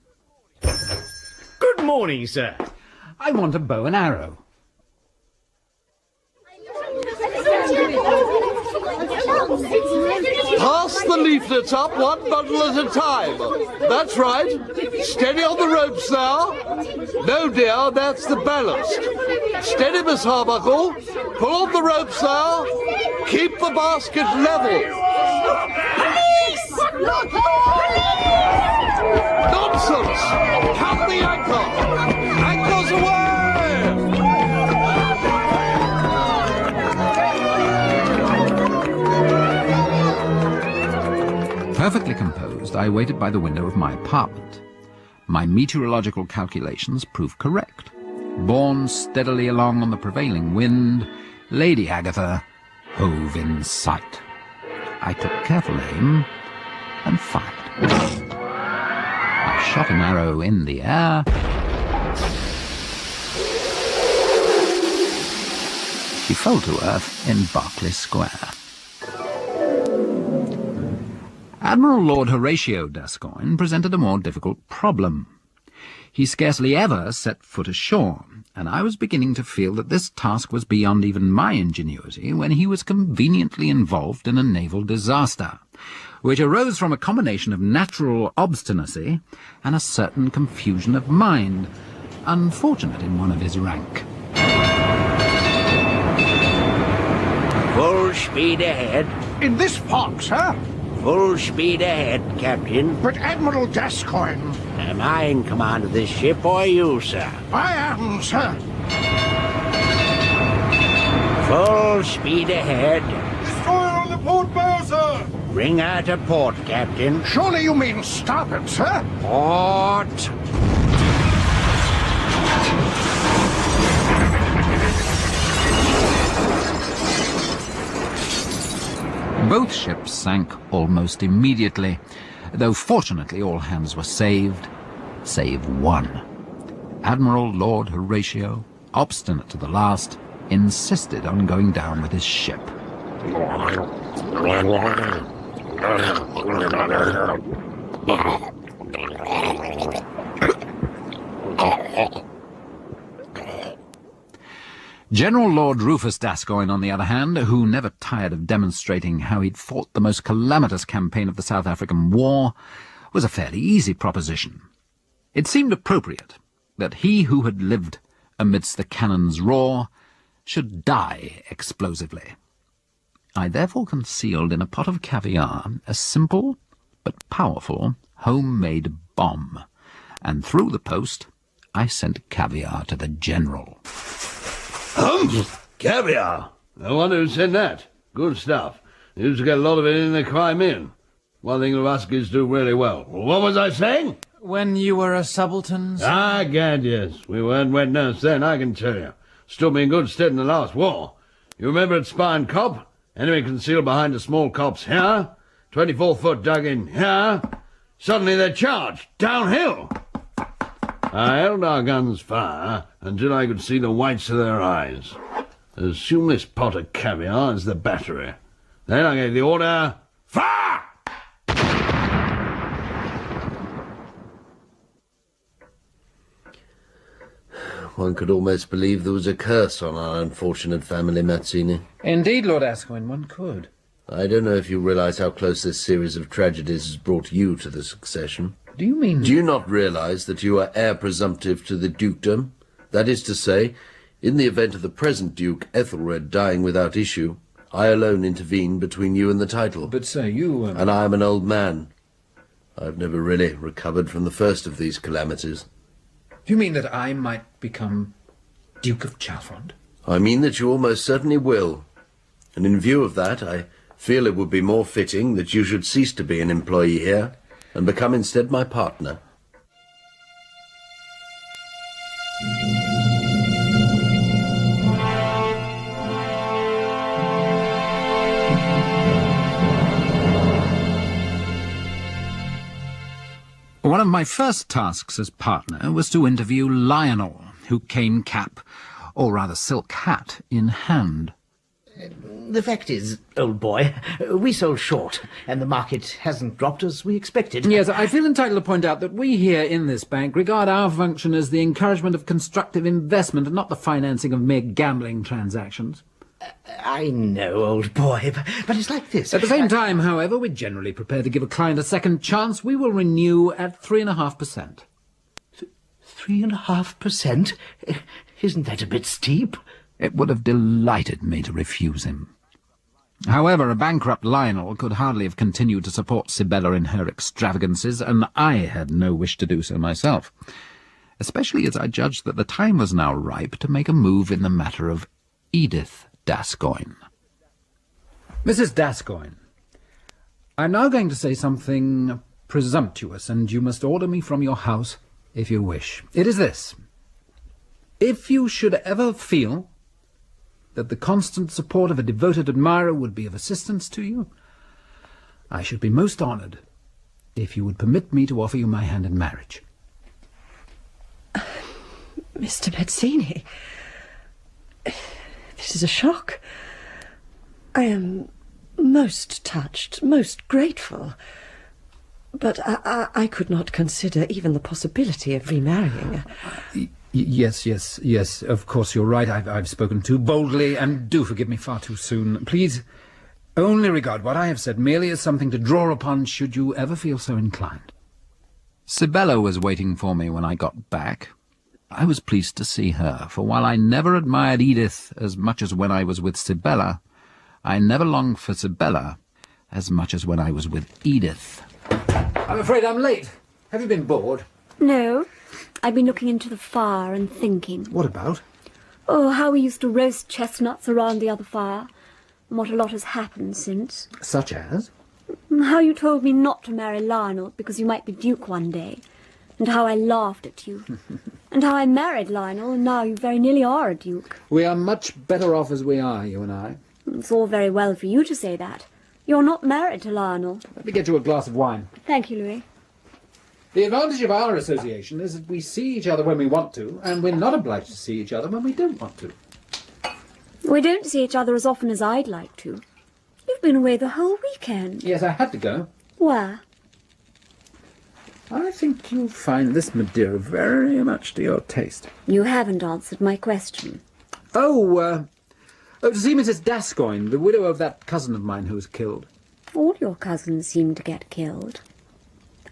Good morning, sir. I want a bow and arrow. Pass the leaflets up one bundle at a time. That's right. Steady on the ropes now. No, dear, that's the ballast. Steady, Miss Harbottle. Pull on the ropes now. Keep the basket level. Nonsense! Cut the anchor! Anchor's away! Perfectly composed, I waited by the window of my apartment. My meteorological calculations proved correct. Borne steadily along on the prevailing wind, Lady Agatha hove in sight. I took careful aim and fired. I shot an arrow in the air. She fell to earth in Berkeley Square. Admiral Lord Horatio Gascoigne presented a more difficult problem. He scarcely ever set foot ashore, and I was beginning to feel that this task was beyond even my ingenuity when he was conveniently involved in a naval disaster, which arose from a combination of natural obstinacy and a certain confusion of mind, unfortunate in one of his rank. Full speed ahead. In this fog, sir? Full speed ahead, Captain. But Admiral Gascoigne... Am I in command of this ship, or you, sir? I am, sir. Full speed ahead. Destroyer on the port bow, sir. Bring her to port, Captain. Surely you mean starboard, sir? Port. Both ships sank almost immediately, though fortunately all hands were saved, save one. Admiral Lord Horatio, obstinate to the last, insisted on going down with his ship. General Lord Rufus Gascoigne, on the other hand, who never tired of demonstrating how he'd fought the most calamitous campaign of the South African War, was a fairly easy proposition. It seemed appropriate that he who had lived amidst the cannon's roar should die explosively. I therefore concealed in a pot of caviar a simple but powerful homemade bomb, and through the post I sent caviar to the General. Caviar! I wonder who sent that. Good stuff. You used to get a lot of it in the Crimean. One thing the Ruskies do really well. What was I saying? When you were a subaltern, sir? Ah, gad, yes. We weren't wet nurse then, I can tell you. Stood me in good stead in the last war. You remember at Spine Cop? Enemy concealed behind a small copse here. 24-foot dug in here. Suddenly they charged. Downhill. I held our guns fire until I could see the whites of their eyes. Assume this pot of caviar is the battery. Then I gave the order, fire! One could almost believe there was a curse on our unfortunate family, Mazzini. Indeed, Lord Gascoigne, one could. I don't know if you realise how close this series of tragedies has brought you to the succession. Do you mean... Do you not realise that you are heir presumptive to the dukedom? That is to say, in the event of the present Duke Ethelred dying without issue, I alone intervene between you and the title. But, sir, you... And I am an old man. I've never really recovered from the first of these calamities. Do you mean that I might become Duke of Chalfont? I mean that you almost certainly will. And in view of that, I feel it would be more fitting that you should cease to be an employee here and become instead my partner. One of my first tasks as partner was to interview Lionel, who came cap, or rather silk hat, in hand. The fact is, old boy, we sold short, and the market hasn't dropped as we expected. Yes, I feel entitled to point out that we here in this bank regard our function as the encouragement of constructive investment and not the financing of mere gambling transactions. I know, old boy, but it's like this. At the same time, however, we're generally prepared to give a client a second chance. We will renew at 3.5%. 3.5%? Isn't that a bit steep? It would have delighted me to refuse him. However, a bankrupt Lionel could hardly have continued to support Sibella in her extravagances, and I had no wish to do so myself, especially as I judged that the time was now ripe to make a move in the matter of Edith Gascoigne. Mrs. Gascoigne, I'm now going to say something presumptuous, and you must order me from your house if you wish. It is this. If you should ever feel that the constant support of a devoted admirer would be of assistance to you, I should be most honoured if you would permit me to offer you my hand in marriage. Mr. Mazzini, this is a shock. I am most touched, most grateful. But I could not consider even the possibility of remarrying. Yes, of course you're right. I've spoken too boldly, and do forgive me far too soon. Please only regard what I have said merely as something to draw upon should you ever feel so inclined. Sibella was waiting for me when I got back. I was pleased to see her, for while I never admired Edith as much as when I was with Sibella, I never longed for Sibella as much as when I was with Edith. I'm afraid I'm late. Have you been bored? No. I've been looking into the fire and thinking. What about? Oh, how we used to roast chestnuts around the other fire, and what a lot has happened since. Such as? How you told me not to marry Lionel because you might be Duke one day, and how I laughed at you, and how I married Lionel, and now you very nearly are a Duke. We are much better off as we are, you and I. It's all very well for you to say that. You're not married to Lionel. Let me get you a glass of wine. Thank you, Louis. The advantage of our association is that we see each other when we want to, and we're not obliged to see each other when we don't want to. We don't see each other as often as I'd like to. You've been away the whole weekend. Yes, I had to go. Where? I think you'll find this Madeira very much to your taste. You haven't answered my question. Oh, to see Mrs. Gascoigne, the widow of that cousin of mine who was killed. All your cousins seem to get killed.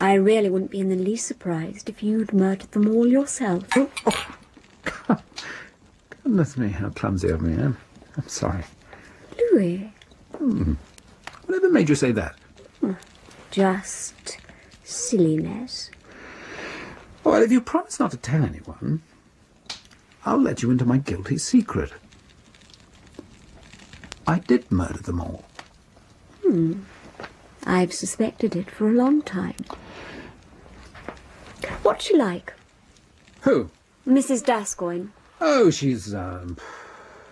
I really wouldn't be in the least surprised if you'd murdered them all yourself. Oh, goodness me, how clumsy of me, I'm sorry. Louis. Whatever made you say that? Just silliness. Well, if you promise not to tell anyone, I'll let you into my guilty secret. I did murder them all. I've suspected it for a long time. What's she like? Who? Mrs. Gascoigne. Oh, she's,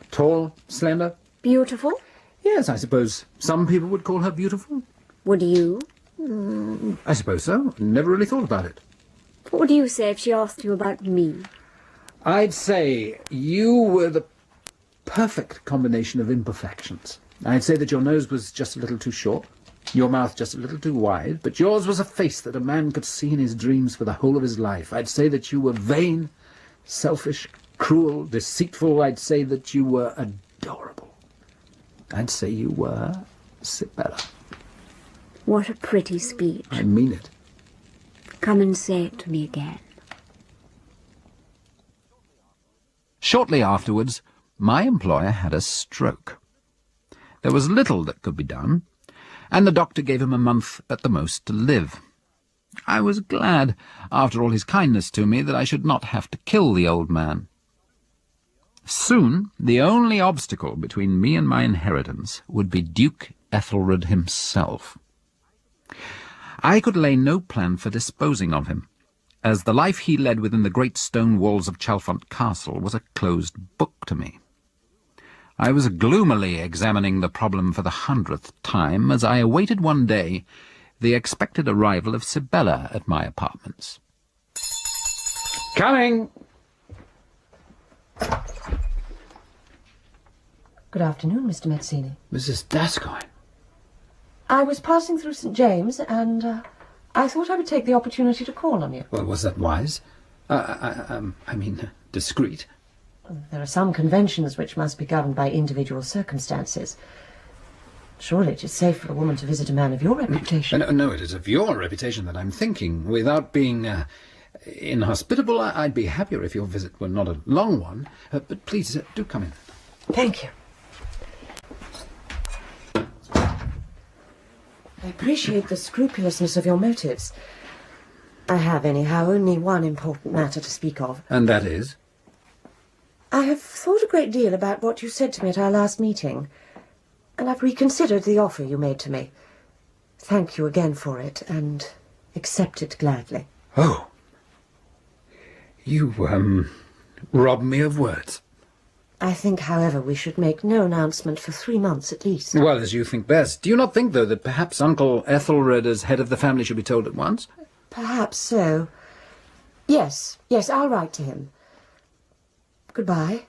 tall, slender. Beautiful? Yes, I suppose some people would call her beautiful. Would you? I suppose so. Never really thought about it. What would you say if she asked you about me? I'd say you were the perfect combination of imperfections. I'd say that your nose was just a little too short, your mouth just a little too wide, but yours was a face that a man could see in his dreams for the whole of his life. I'd say that you were vain, selfish, cruel, deceitful. I'd say that you were adorable. I'd say you were Sibella. What a pretty speech. I mean it. Come and say it to me again. Shortly afterwards, my employer had a stroke. There was little that could be done, and the doctor gave him a month at the most to live. I was glad, after all his kindness to me, that I should not have to kill the old man. Soon, the only obstacle between me and my inheritance would be Duke Ethelred himself. I could lay no plan for disposing of him, as the life he led within the great stone walls of Chalfont Castle was a closed book to me. I was gloomily examining the problem for the 100th time as I awaited one day the expected arrival of Sibella at my apartments. Coming! Good afternoon, Mr. Mazzini. Mrs. Gascoigne. I was passing through St. James, and I thought I would take the opportunity to call on you. Well, was that wise? Discreet. There are some conventions which must be governed by individual circumstances. Surely it is safe for a woman to visit a man of your reputation. No, it is of your reputation that I'm thinking. Without being inhospitable, I'd be happier if your visit were not a long one. But please, do come in. Thank you. I appreciate the scrupulousness of your motives. I have, anyhow, only one important matter to speak of. And that is? I have thought a great deal about what you said to me at our last meeting, and I've reconsidered the offer you made to me. Thank you again for it, and accept it gladly. Oh. You, robbed me of words. I think, however, we should make no announcement for 3 months at least. Well, as you think best. Do you not think, though, that perhaps Uncle Ethelred, as head of the family, should be told at once? Perhaps so. Yes, I'll write to him. Goodbye,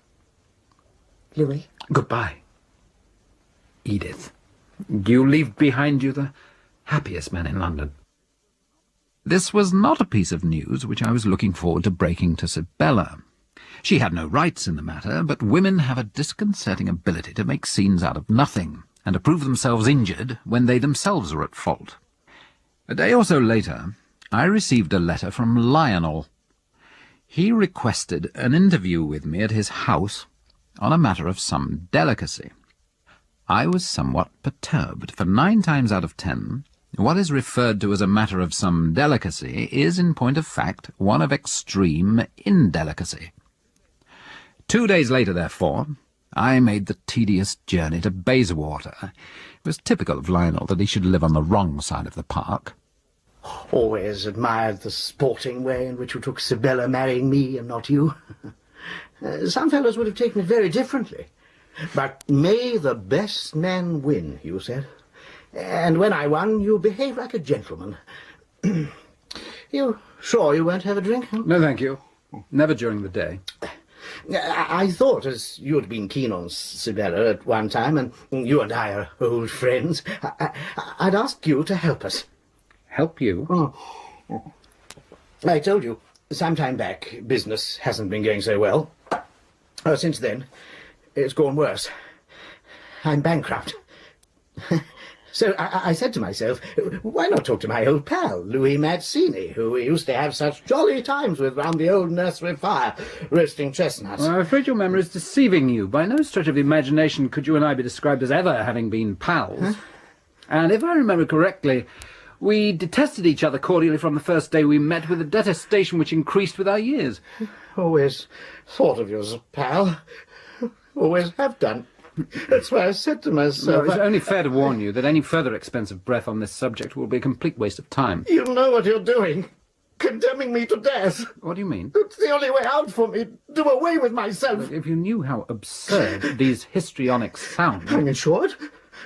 Louis. Goodbye, Edith. You leave behind you the happiest man in London. This was not a piece of news which I was looking forward to breaking to Sibella. She had no rights in the matter, but women have a disconcerting ability to make scenes out of nothing, and to prove themselves injured when they themselves are at fault. A day or so later, I received a letter from Lionel. He requested an interview with me at his house on a matter of some delicacy. I was somewhat perturbed, for 9 times out of 10, what is referred to as a matter of some delicacy is, in point of fact, one of extreme indelicacy. 2 days later, therefore, I made the tedious journey to Bayswater. It was typical of Lionel that he should live on the wrong side of the park. Always admired the sporting way in which you took Sibella marrying me and not you. Some fellows would have taken it very differently. But may the best man win, you said. And when I won, you behaved like a gentleman. You sure you won't have a drink? No, thank you. Never during the day. I thought, as you had been keen on Sibella at one time, and you and I are old friends, I'd ask you to help us. Help you? Oh. I told you, some time back, business hasn't been going so well. Since then, it's gone worse. I'm bankrupt. So I said to myself, why not talk to my old pal, Louis Mazzini, who we used to have such jolly times with round the old nursery fire, roasting chestnuts. Well, I'm afraid your memory is deceiving you. By no stretch of the imagination could you and I be described as ever having been pals. Huh? And if I remember correctly, we detested each other cordially from the first day we met, with a detestation which increased with our years. Always thought of you as a pal. Always have done. That's why I said to myself... No, it's only fair to warn you that any further expense of breath on this subject will be a complete waste of time. You know what you're doing. Condemning me to death. What do you mean? It's the only way out for me. Do away with myself. Look, if you knew how absurd these histrionics sound... I'm insured.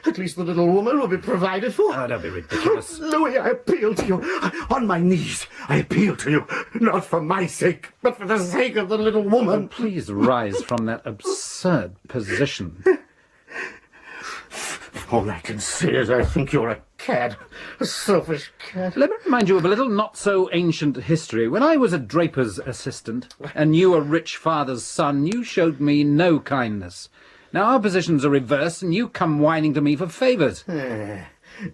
At least the little woman will be provided for. Oh, don't be ridiculous. Louis, I appeal to you. On my knees, I appeal to you. Not for my sake, but for the sake of the little woman. Oh, please rise from that absurd position. All I can say is I think you're a cad. A selfish cad. Let me remind you of a little not-so-ancient history. When I was a draper's assistant, and you a rich father's son, you showed me no kindness. Now our positions are reversed, and you come whining to me for favours.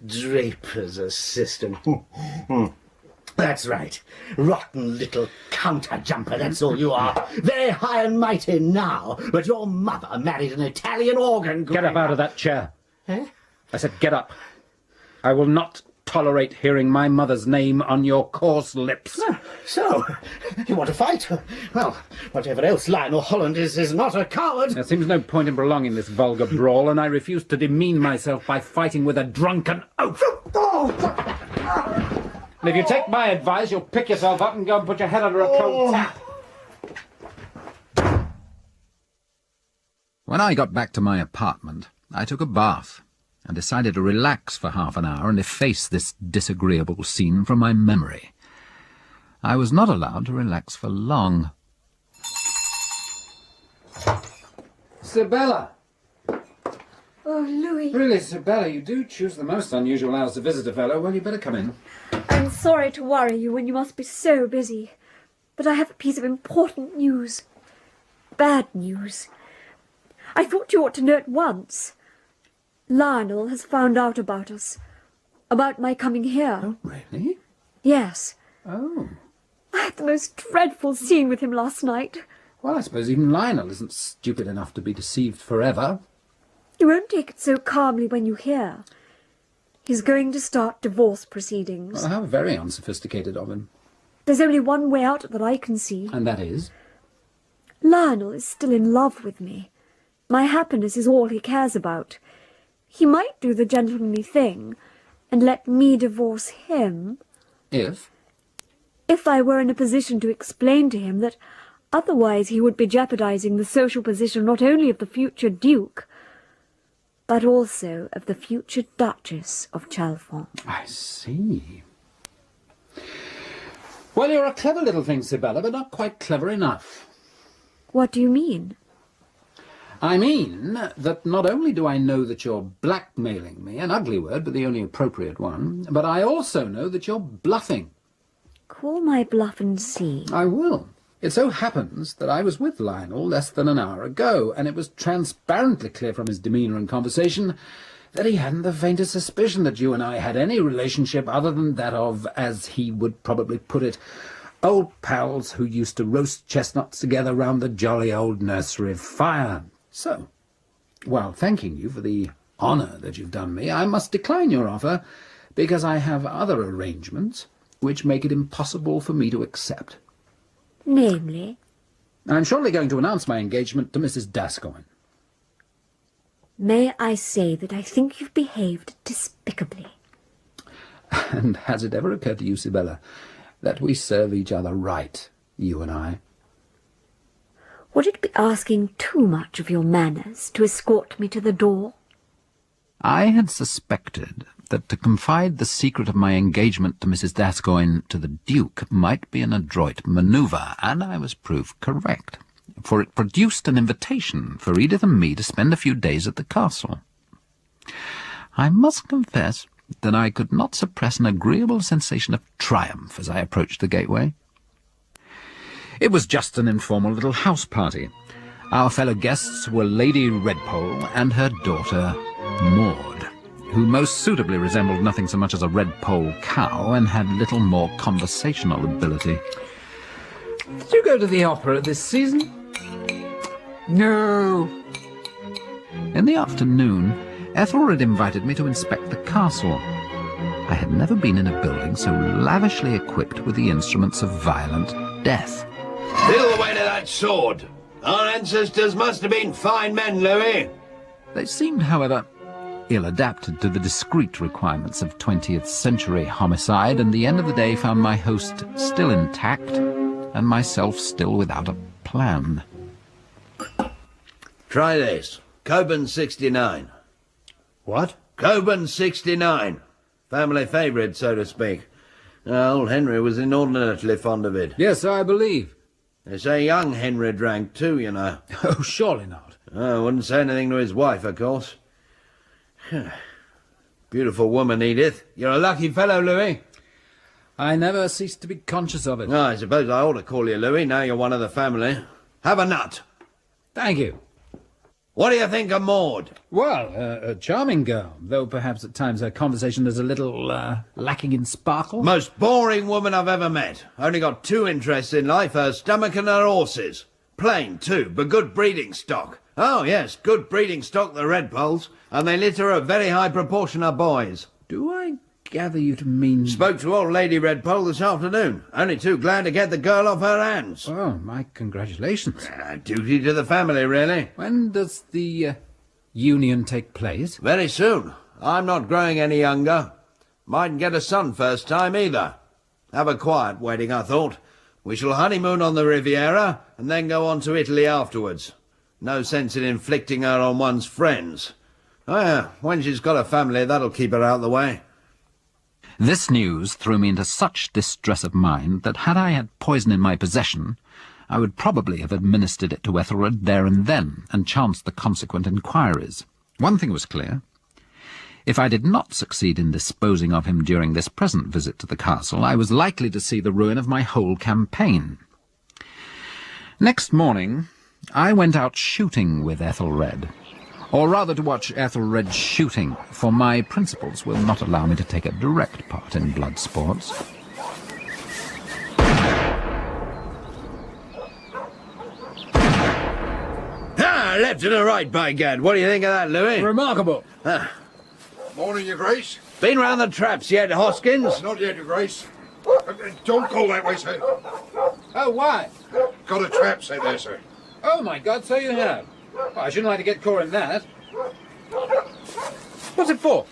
Draper's assistant. That's right. Rotten little counter-jumper, that's all you are. Very high and mighty now, but your mother married an Italian organ grinder. Get up out of that chair. Eh? I said get up. I will not tolerate hearing my mother's name on your coarse lips. So, you want to fight? Well, whatever else, Lionel Holland is not a coward. There seems no point in prolonging this vulgar brawl, and I refuse to demean myself by fighting with a drunken oaf. And if you take my advice, you'll pick yourself up and go and put your head under a cold tap. When I got back to my apartment, I took a bath and decided to relax for half an hour and efface this disagreeable scene from my memory. I was not allowed to relax for long. Sibella! Oh, Louis. Really, Sibella, you do choose the most unusual hours to visit a fellow. Well, you better come in. I'm sorry to worry you when you must be so busy, but I have a piece of important news. Bad news. I thought you ought to know at once. Lionel has found out about us. About my coming here. Oh, really? Yes. Oh. I had the most dreadful scene with him last night. Well, I suppose even Lionel isn't stupid enough to be deceived forever. You won't take it so calmly when you hear. He's going to start divorce proceedings. Well, how very unsophisticated of him. There's only one way out that I can see. And that is? Lionel is still in love with me. My happiness is all he cares about. He might do the gentlemanly thing and let me divorce him. If? If I were in a position to explain to him that otherwise he would be jeopardizing the social position not only of the future Duke, but also of the future Duchess of Chalfont. I see. Well, you're a clever little thing, Sibella, but not quite clever enough. What do you mean? I mean that not only do I know that you're blackmailing me, an ugly word, but the only appropriate one, but I also know that you're bluffing. Call my bluff and see. I will. It so happens that I was with Lionel less than an hour ago, and it was transparently clear from his demeanour and conversation that he hadn't the faintest suspicion that you and I had any relationship other than that of, as he would probably put it, old pals who used to roast chestnuts together round the jolly old nursery fire. So, while thanking you for the honour that you've done me, I must decline your offer because I have other arrangements which make it impossible for me to accept. Namely? I'm shortly going to announce my engagement to Mrs. Dascoyne. May I say that I think you've behaved despicably. And has it ever occurred to you, Sibella, that we serve each other right, you and I? Would it be asking too much of your manners to escort me to the door? I had suspected that to confide the secret of my engagement to Mrs. Dascoyne to the Duke might be an adroit manoeuvre, and I was proved correct, for it produced an invitation for Edith and me to spend a few days at the castle. I must confess that I could not suppress an agreeable sensation of triumph as I approached the gateway. It was just an informal little house party. Our fellow guests were Lady Redpole and her daughter Maud, who most suitably resembled nothing so much as a Redpole cow and had little more conversational ability. Did you go to the opera this season? No. In the afternoon, Ethelred invited me to inspect the castle. I had never been in a building so lavishly equipped with the instruments of violent death. Feel the weight of that sword. Our ancestors must have been fine men, Louis. They seemed, however, ill-adapted to the discreet requirements of 20th century homicide, and the end of the day found my host still intact and myself still without a plan. Try this. Coburn 69. What? Coburn 69. Family favourite, so to speak. Old Henry was inordinately fond of it. Yes, I believe. They say young Henry drank too, you know. Oh, surely not. I wouldn't say anything to his wife, of course. Beautiful woman, Edith. You're a lucky fellow, Louis. I never ceased to be conscious of it. Oh, I suppose I ought to call you Louis, now you're one of the family. Have a nut. Thank you. What do you think of Maud? Well, a charming girl, though perhaps at times her conversation is a little lacking in sparkle. Most boring woman I've ever met. Only got two interests in life, her stomach and her horses. Plain, too, but good breeding stock. Oh, yes, good breeding stock, the Redpoles, and they litter a very high proportion of boys. Do I gather you to mean... Spoke to old Lady Redpole this afternoon. Only too glad to get the girl off her hands. Oh, my congratulations. Duty to the family, really. When does the union take place? Very soon. I'm not growing any younger. Mightn't get a son first time either. Have a quiet wedding, I thought. We shall honeymoon on the Riviera and then go on to Italy afterwards. No sense in inflicting her on one's friends. Oh yeah, when she's got a family, that'll keep her out of the way. This news threw me into such distress of mind that had I had poison in my possession, I would probably have administered it to Ethelred there and then, and chanced the consequent inquiries. One thing was clear. If I did not succeed in disposing of him during this present visit to the castle, I was likely to see the ruin of my whole campaign. Next morning, I went out shooting with Ethelred. Or rather to watch Ethelred shooting, for my principles will not allow me to take a direct part in blood sports. Ah, left and a right, by gad. What do you think of that, Louis? Remarkable. Morning, Your Grace. Been round the traps yet, Hoskins? Not yet, Your Grace. Don't go that way, sir. Oh, why? Got a trap set there, sir. Oh, my God, so you have. Well, I shouldn't like to get caught in that. What's it for?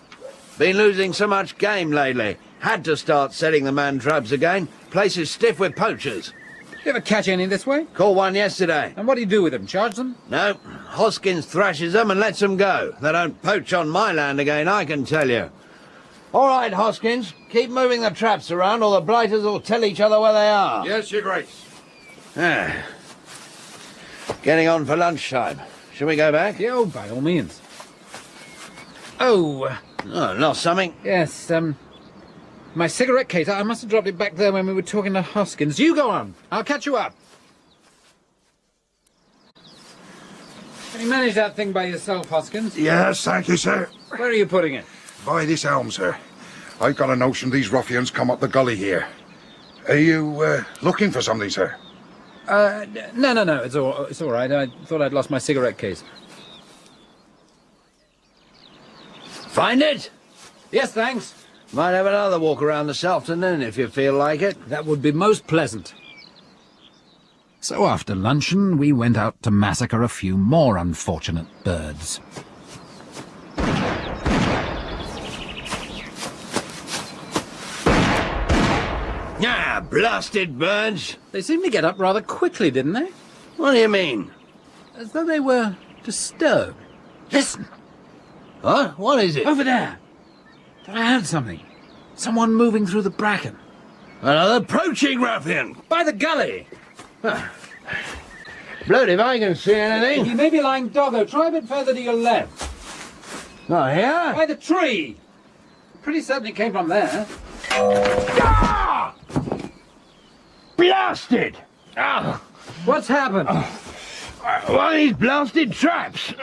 Been losing so much game lately. Had to start setting the man traps again. Place is stiff with poachers. You ever catch any this way? Caught one yesterday. And what do you do with them? Charge them? No. Hoskins thrashes them and lets them go. They don't poach on my land again, I can tell you. All right, Hoskins. Keep moving the traps around or the blighters will tell each other where they are. Yes, Your Grace. Getting on for lunchtime. Shall we go back? Yeah, oh, by all means. Oh, lost something? Yes, my cigarette case. I must have dropped it back there when we were talking to Hoskins. You go on. I'll catch you up. Can you manage that thing by yourself, Hoskins? Yes, thank you, sir. Where are you putting it? By this elm, sir. I've got a notion these ruffians come up the gully here. Are you, looking for something, sir? No. It's all right. I thought I'd lost my cigarette case. Find it? Yes, thanks. Might have another walk around this afternoon if you feel like it. That would be most pleasant. So after luncheon, we went out to massacre a few more unfortunate birds. Ah, blasted birds. They seemed to get up rather quickly, didn't they? What do you mean? As though they were disturbed. Listen. What? What is it? Over there. I heard something. Someone moving through the bracken. Another poaching ruffian. By the gully. Blowed if I can see anything. He may be lying doggo. Try a bit further to your left. Not here? By the tree. Pretty certain it came from there. Ah! Blasted! Oh. What's happened? One of these blasted traps.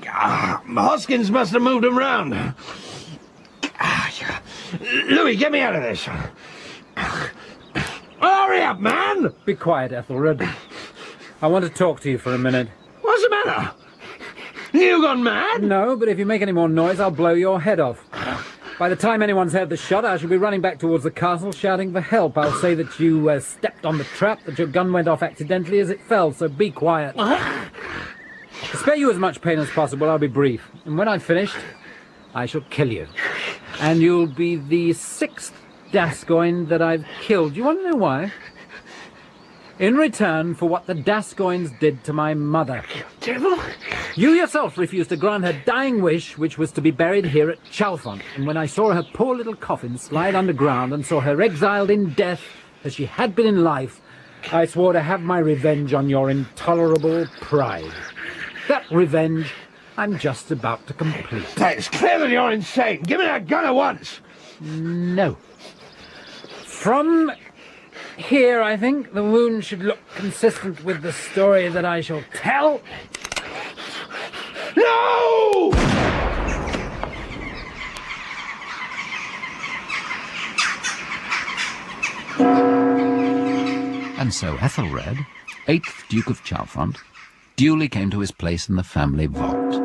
Hoskins must have moved them round. Louis, get me out of this. Hurry up, man! Be quiet, Ethelred. I want to talk to you for a minute. What's the matter? You gone mad? No, but if you make any more noise, I'll blow your head off. By the time anyone's heard the shot, I shall be running back towards the castle shouting for help. I'll say that you stepped on the trap, that your gun went off accidentally as it fell, so be quiet. To spare you as much pain as possible, I'll be brief. And when I've finished, I shall kill you. And you'll be the 6th Gascoigne that I've killed. Do you want to know why? In return for what the Gascoignes did to my mother. Devil! You yourself refused to grant her dying wish, which was to be buried here at Chalfont. And when I saw her poor little coffin slide underground and saw her exiled in death as she had been in life, I swore to have my revenge on your intolerable pride. That revenge I'm just about to complete. It's clear that you're insane. Give me that gun at once. No. From here, I think, the wound should look consistent with the story that I shall tell. No! And so Ethelred, 8th Duke of Chalfont, duly came to his place in the family vault.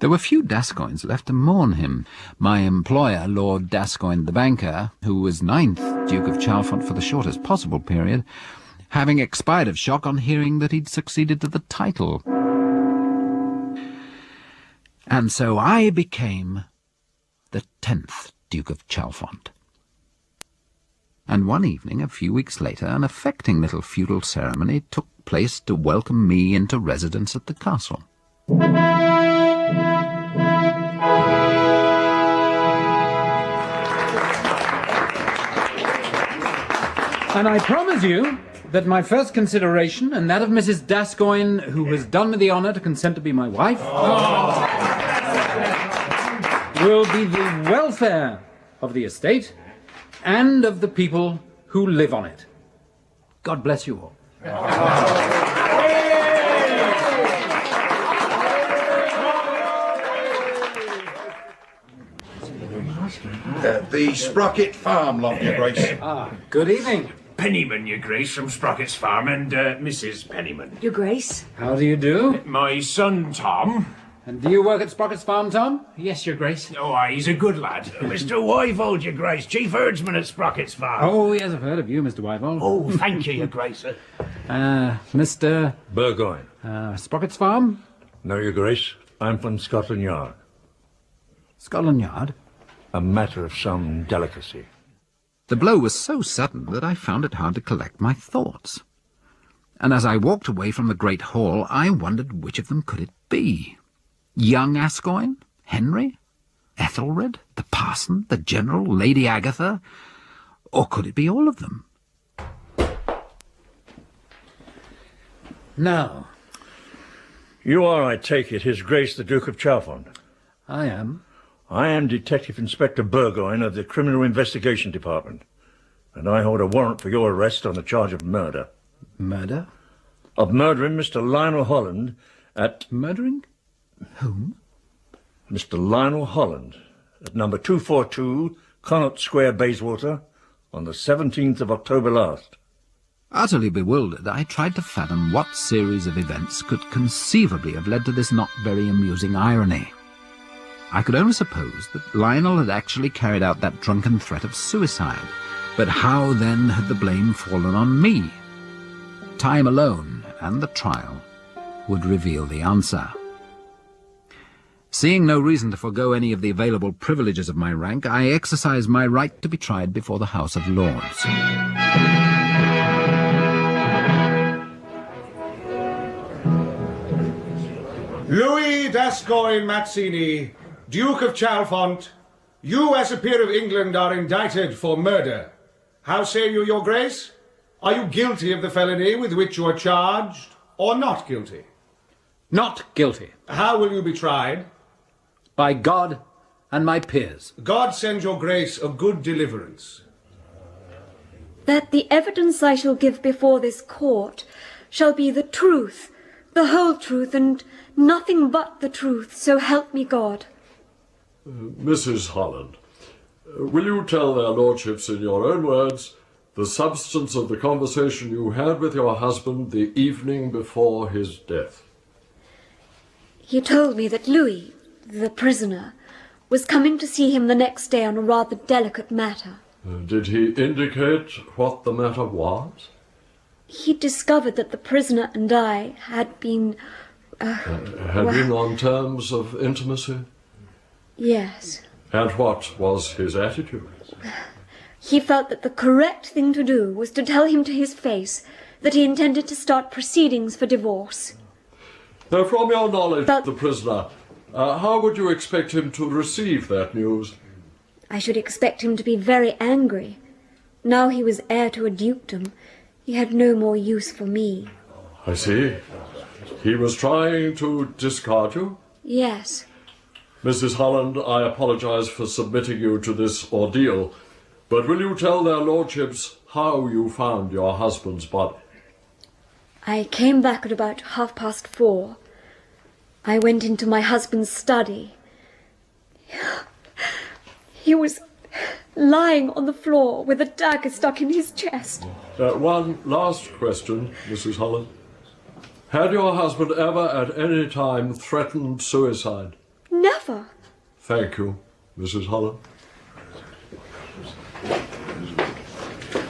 There were few Gascoignes left to mourn him. My employer, Lord Gascoigne the banker, who was 9th Duke of Chalfont for the shortest possible period, having expired of shock on hearing that he'd succeeded to the title. And so I became the 10th Duke of Chalfont. And one evening, a few weeks later, an affecting little feudal ceremony took place to welcome me into residence at the castle. And I promise you that my first consideration, and that of Mrs. Gascoigne, who has done me the honour to consent to be my wife, will be the welfare of the estate and of the people who live on it. God bless you all. The Sprocket Farm, lot, Your Grace. Good evening. Pennyman, Your Grace, from Sprocket's Farm, and Mrs. Pennyman. Your Grace. How do you do? My son, Tom. And do you work at Sprocket's Farm, Tom? Yes, Your Grace. Oh, aye, he's a good lad. Mr. Wyvold, Your Grace, chief herdsman at Sprocket's Farm. Oh, yes, I've heard of you, Mr. Wyvold. Oh, thank you, Your Grace. Mr. Burgoyne. Sprocket's Farm? No, Your Grace. I'm from Scotland Yard. Scotland Yard? A matter of some delicacy. The blow was so sudden that I found it hard to collect my thoughts. And as I walked away from the great hall, I wondered which of them could it be. Young Gascoigne? Henry? Ethelred? The parson? The general? Lady Agatha? Or could it be all of them? Now, you are, I take it, His Grace the Duke of Chalfont. I am. I am Detective Inspector Burgoyne of the Criminal Investigation Department, and I hold a warrant for your arrest on the charge of murder. Murder? Of murdering Mr. Lionel Holland at... Murdering? Whom? Mr. Lionel Holland at number 242 Connaught Square, Bayswater, on the 17th of October last. Utterly bewildered, I tried to fathom what series of events could conceivably have led to this not very amusing irony. I could only suppose that Lionel had actually carried out that drunken threat of suicide. But how then had the blame fallen on me? Time alone, and the trial, would reveal the answer. Seeing no reason to forego any of the available privileges of my rank, I exercised my right to be tried before the House of Lords. Louis Gascoigne Mazzini, Duke of Chalfont, you as a peer of England are indicted for murder. How say you, Your Grace? Are you guilty of the felony with which you are charged, or not guilty? Not guilty. How will you be tried? By God and my peers. God send Your Grace a good deliverance. That the evidence I shall give before this court shall be the truth, the whole truth, and nothing but the truth, so help me God. Mrs. Holland, will you tell their lordships in your own words the substance of the conversation you had with your husband the evening before his death? He told me that Louis, the prisoner, was coming to see him the next day on a rather delicate matter. Did he indicate what the matter was? He discovered that the prisoner and I had been... Had been on terms of intimacy? Yes. And what was his attitude? He felt that the correct thing to do was to tell him to his face that he intended to start proceedings for divorce. Now, from your knowledge of the prisoner, how would you expect him to receive that news? I should expect him to be very angry. Now he was heir to a dukedom, he had no more use for me. I see. He was trying to discard you? Yes. Mrs. Holland, I apologize for submitting you to this ordeal, but will you tell their lordships how you found your husband's body? I came back at about 4:30. I went into my husband's study. He was lying on the floor with a dagger stuck in his chest. One last question, Mrs. Holland. Had your husband ever at any time threatened suicide? never. Thank you, Mrs. Holland.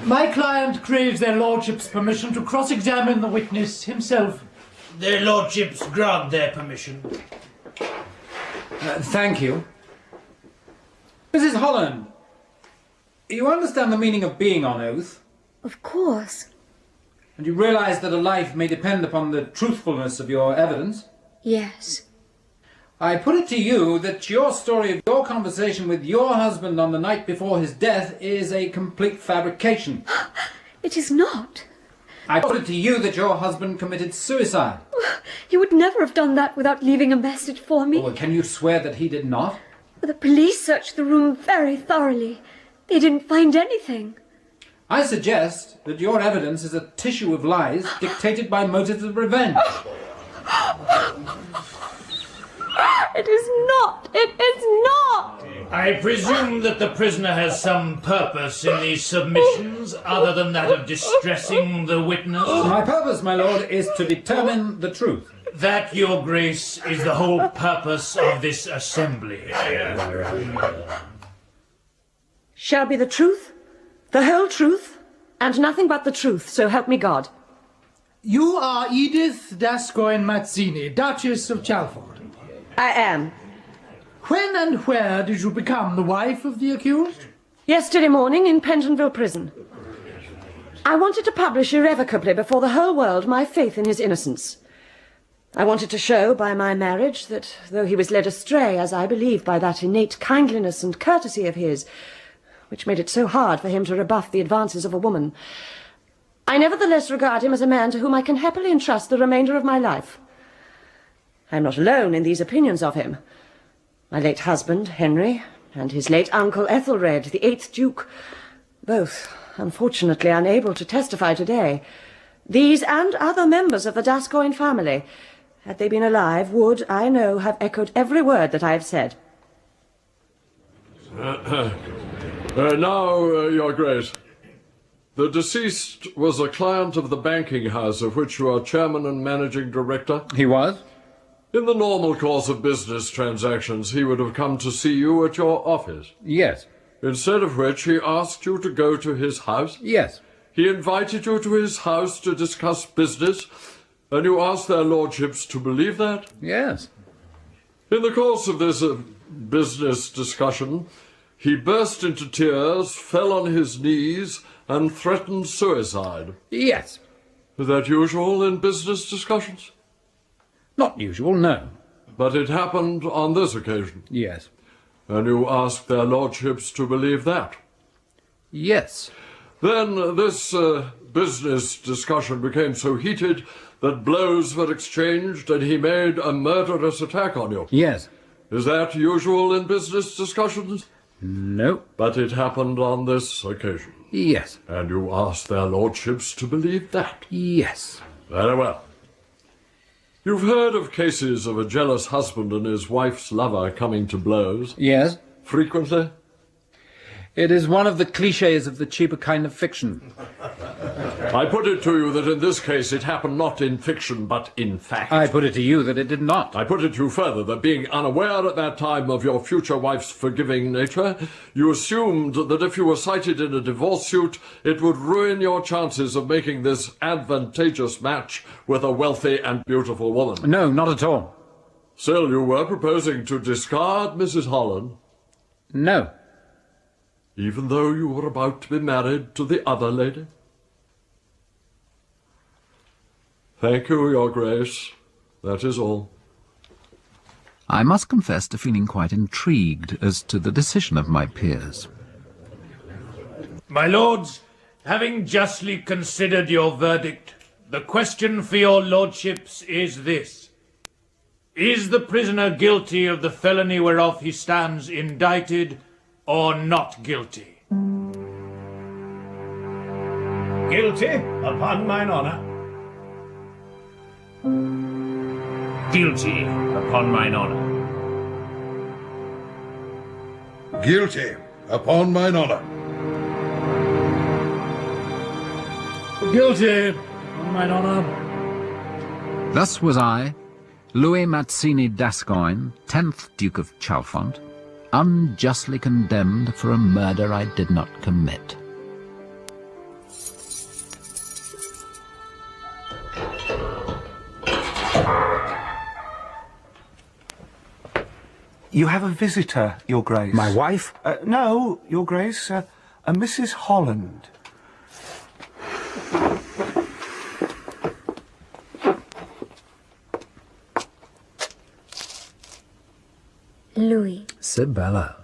My client craves their lordship's permission to cross-examine the witness himself. Their lordships grant their permission. Thank you. Mrs. Holland, you understand the meaning of being on oath? Of course. And you realise that a life may depend upon the truthfulness of your evidence? Yes. I put it to you that your story of your conversation with your husband on the night before his death is a complete fabrication. It is not. I put it to you that your husband committed suicide. He would never have done that without leaving a message for me. Oh, well, can you swear that he did not? The police searched the room very thoroughly. They didn't find anything. I suggest that your evidence is a tissue of lies dictated by motives of revenge. It is not! It is not! I presume that the prisoner has some purpose in these submissions other than that of distressing the witness? My purpose, my lord, is to determine the truth. That, your grace, is the whole purpose of this assembly. Shall be the truth, the whole truth, and nothing but the truth, so help me God. You are Edith Gascoigne Mazzini, Duchess of Chalfont. I am. When and where did you become the wife of the accused? Yesterday morning in Pentonville Prison. I wanted to publish irrevocably before the whole world my faith in his innocence. I wanted to show by my marriage that, though he was led astray, as I believe, by that innate kindliness and courtesy of his, which made it so hard for him to rebuff the advances of a woman, I nevertheless regard him as a man to whom I can happily entrust the remainder of my life. I am not alone in these opinions of him. My late husband, Henry, and his late uncle, Ethelred, the 8th Duke, both, unfortunately, unable to testify today. These and other members of the Gascoigne family, had they been alive, would, I know, have echoed every word that I have said. Now, Your Grace, the deceased was a client of the banking house of which you are chairman and managing director? He was? In the normal course of business transactions, he would have come to see you at your office? Yes. Instead of which, he asked you to go to his house? Yes. He invited you to his house to discuss business, and you asked their lordships to believe that? Yes. In the course of this business discussion, he burst into tears, fell on his knees, and threatened suicide. Yes. Is that usual in business discussions? Not usual, no. But it happened on this occasion? Yes. And you asked their lordships to believe that? Yes. Then this business discussion became so heated that blows were exchanged and he made a murderous attack on you? Yes. Is that usual in business discussions? No. But it happened on this occasion? Yes. And you asked their lordships to believe that? Yes. Very well. You've heard of cases of a jealous husband and his wife's lover coming to blows? Yes. Frequently? It is one of the clichés of the cheaper kind of fiction. I put it to you that in this case it happened not in fiction but in fact. I put it to you that it did not. I put it to you further that being unaware at that time of your future wife's forgiving nature, you assumed that if you were cited in a divorce suit, it would ruin your chances of making this advantageous match with a wealthy and beautiful woman. No, not at all. Still, you were proposing to discard Mrs. Holland? No. Even though you were about to be married to the other lady? Thank you, Your Grace. That is all. I must confess to feeling quite intrigued as to the decision of my peers. My lords, having justly considered your verdict, the question for your lordships is this. Is the prisoner guilty of the felony whereof he stands indicted, or not guilty? Guilty, upon mine honour. Guilty, upon mine honour. Guilty, upon mine honour. Guilty, upon mine honour. Thus was I, Louis Mazzini d'Ascoyne, 10th Duke of Chalfont, unjustly condemned for a murder I did not commit. You have a visitor, Your Grace. My wife? No, Your Grace, a Mrs. Holland. Louis. Sibella.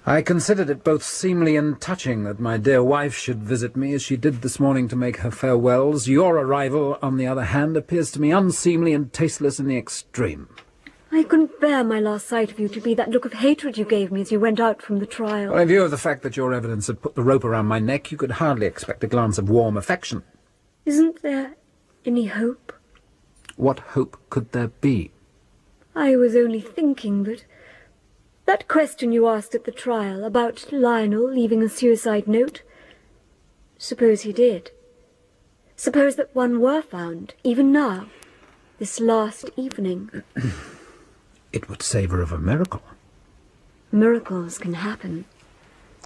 I considered it both seemly and touching that my dear wife should visit me as she did this morning to make her farewells. Your arrival, on the other hand, appears to me unseemly and tasteless in the extreme. I couldn't bear my last sight of you to be that look of hatred you gave me as you went out from the trial. Well, in view of the fact that your evidence had put the rope around my neck, you could hardly expect a glance of warm affection. Isn't there any hope? What hope could there be? I was only thinking that question you asked at the trial about Lionel leaving a suicide note. Suppose he did. Suppose that one were found, even now, this last evening. It would savour of a miracle. Miracles can happen.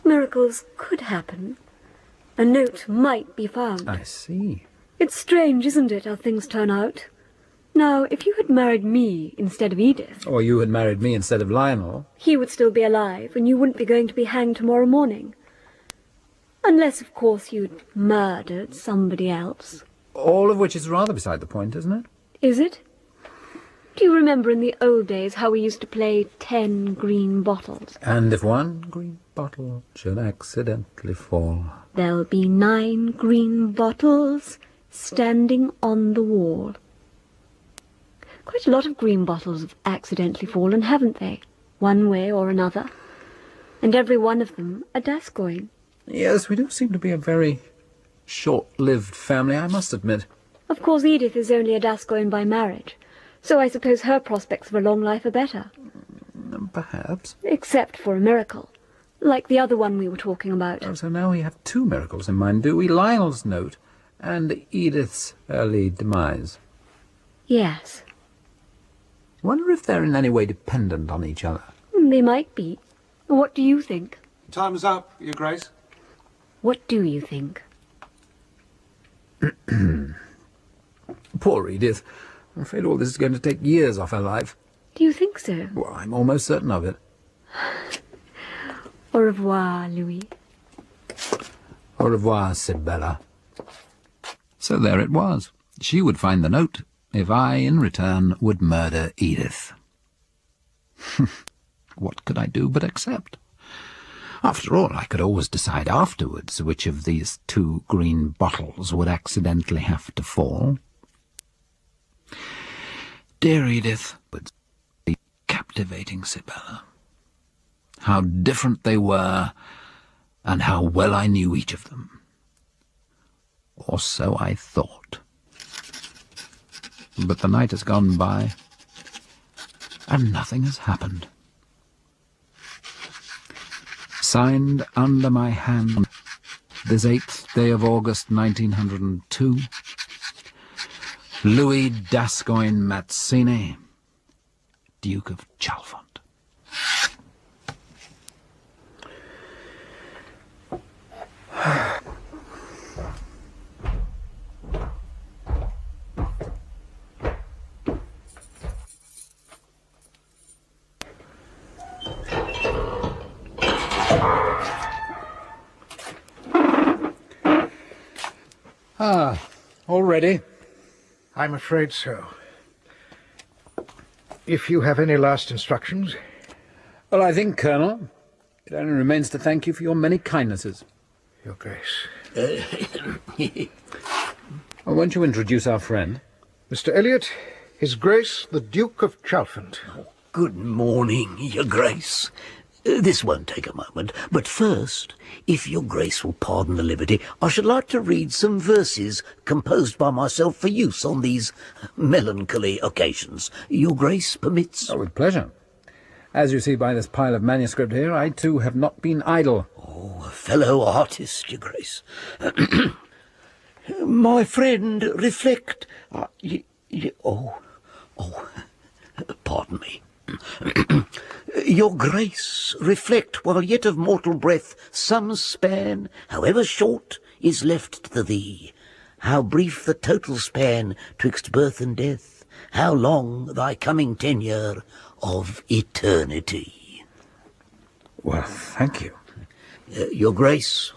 Miracles could happen. A note might be found. I see. It's strange, isn't it, how things turn out? Now, if you had married me instead of Edith... Or you had married me instead of Lionel... He would still be alive, and you wouldn't be going to be hanged tomorrow morning. Unless, of course, you'd murdered somebody else. All of which is rather beside the point, isn't it? Is it? Do you remember in the old days how we used to play 10 green bottles? And if one green bottle should accidentally fall... There'll be 9 green bottles standing on the wall. Quite a lot of green bottles have accidentally fallen, haven't they? One way or another. And every one of them a Gascoigne. Yes, we do seem to be a very short-lived family, I must admit. Of course, Edith is only a Gascoigne by marriage, so I suppose her prospects of a long life are better. Perhaps. Except for a miracle, like the other one we were talking about. Oh, so now we have 2 miracles in mind, do we? Lionel's note and Edith's early demise. Yes. Wonder if they're in any way dependent on each other. They might be. What do you think? Time's up, Your Grace. What do you think? Poor Edith. I'm afraid all this is going to take years off her life. Do you think so? Well, I'm almost certain of it. Au revoir, Louis. Au revoir, Sibella. So there it was. She would find the note, if I, in return, would murder Edith. What could I do but accept? After all, I could always decide afterwards which of these 2 green bottles would accidentally have to fall. Dear Edith, would be captivating Sibella. How different they were, and how well I knew each of them. Or so I thought. But the night has gone by, and nothing has happened. Signed under my hand this 8th day of August 1902, Louis Gascoigne Mazzini, Duke of Chalfont. All ready? I'm afraid so. If you have any last instructions... Well, I think, Colonel, it only remains to thank you for your many kindnesses. Your Grace. Well, won't you introduce our friend? Mr. Elliot, His Grace the Duke of Chalfont. Good morning, Your Grace. This won't take a moment, but first, if Your Grace will pardon the liberty, I should like to read some verses composed by myself for use on these melancholy occasions. Your Grace permits? Oh, with pleasure. As you see by this pile of manuscript here, I too have not been idle. Oh, a fellow artist, Your Grace. My friend, reflect. Pardon me. Your Grace, reflect while yet of mortal breath some span, however short, is left to thee. How brief the total span twixt birth and death, how long thy coming tenure of eternity. Well, thank you. Your Grace,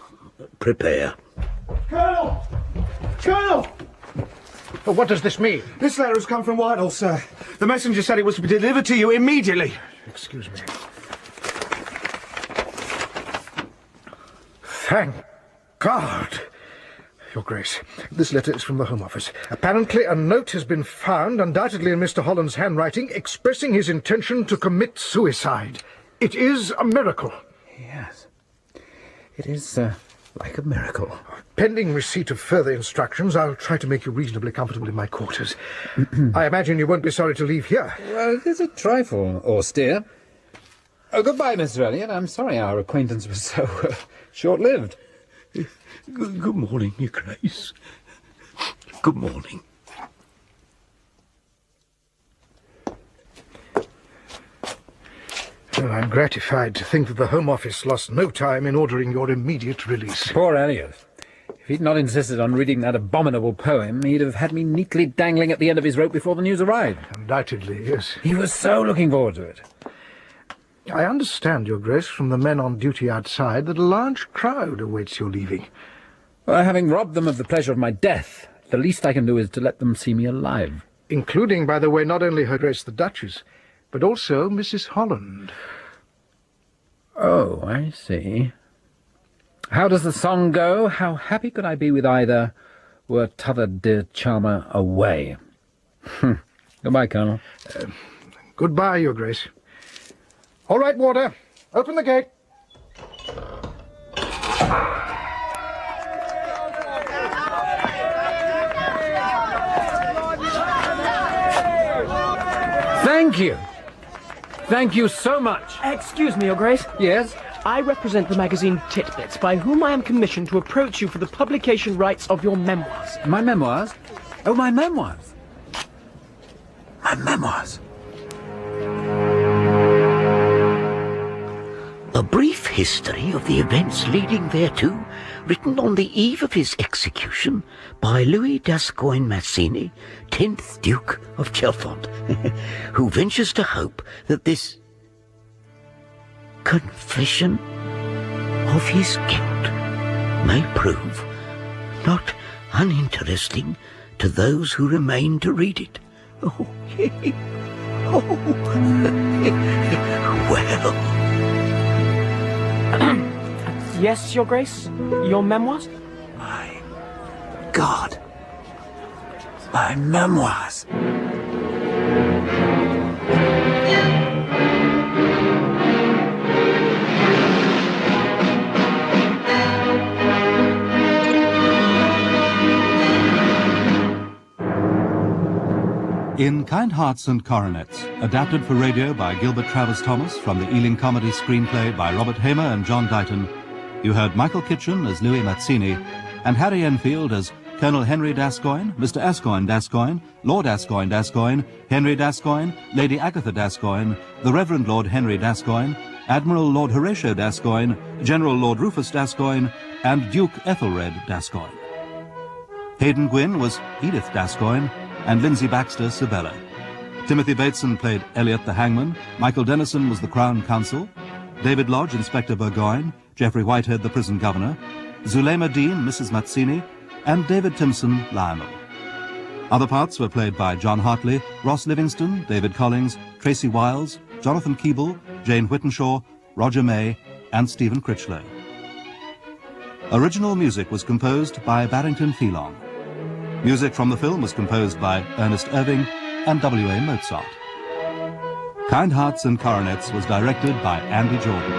prepare. Colonel! Colonel! Well, what does this mean? This letter has come from Whitehall, sir. The messenger said it was to be delivered to you immediately. Excuse me. Thank God. Your Grace, this letter is from the Home Office. Apparently a note has been found, undoubtedly in Mr. Holland's handwriting, expressing his intention to commit suicide. It is a miracle. Yes. It is, like a miracle. Pending receipt of further instructions, I'll try to make you reasonably comfortable in my quarters. I imagine you won't be sorry to leave here. Well, it is a trifle austere. Oh, goodbye, Mr. Elliot. I'm sorry our acquaintance was so short-lived. Good morning, Your Grace. Good morning. Well, I'm gratified to think that the Home Office lost no time in ordering your immediate release. Poor Elliot. If he'd not insisted on reading that abominable poem, he'd have had me neatly dangling at the end of his rope before the news arrived. Undoubtedly, yes. He was so looking forward to it. I understand, Your Grace, from the men on duty outside, that a large crowd awaits your leaving. Well, having robbed them of the pleasure of my death, the least I can do is to let them see me alive. Including, by the way, not only Her Grace the Duchess, but also Mrs. Holland. Oh, I see. How does the song go? How happy could I be with either, were t'other dear charmer away? Goodbye, Colonel. Goodbye, Your Grace. All right, Warder. Open the gate. Thank you. Thank you so much. Excuse me, Your Grace. Yes? I represent the magazine Titbits, by whom I am commissioned to approach you for the publication rights of your memoirs. My memoirs? Oh, my memoirs. My memoirs. A brief history of the events leading thereto, written on the eve of his execution by Louis Gascoigne Mazzini, 10th Duke of Chalfont, who ventures to hope that this confession of his guilt may prove not uninteresting to those who remain to read it. Oh, well... Yes, Your Grace? Your memoirs? My God. My memoirs. In Kind Hearts and Coronets, adapted for radio by Gilbert Travers Thomas from the Ealing comedy screenplay by Robert Hamer and John Dighton, you heard Michael Kitchen as Louis Mazzini and Harry Enfield as Colonel Henry Gascoigne, Mr. Ascoigne Gascoigne, Lord Ascoigne Gascoigne, Henry Gascoigne, Lady Agatha Gascoigne, the Reverend Lord Henry Gascoigne, Admiral Lord Horatio Gascoigne, General Lord Rufus Gascoigne, and Duke Ethelred Gascoigne. Hayden Gwynn was Edith Gascoigne, and Lindsay Baxter Sibella. Timothy Bateson played Elliot the Hangman, Michael Dennison was the Crown Counsel, David Lodge, Inspector Burgoyne, Geoffrey Whitehead, the Prison Governor, Zulema Dean, Mrs. Mazzini, and David Timpson, Lionel. Other parts were played by John Hartley, Ross Livingston, David Collings, Tracy Wiles, Jonathan Keeble, Jane Whittenshaw, Roger May, and Stephen Critchlow. Original music was composed by Barrington Phelan. Music from the film was composed by Ernest Irving and W.A. Mozart. Kind Hearts and Coronets was directed by Andy Jordan.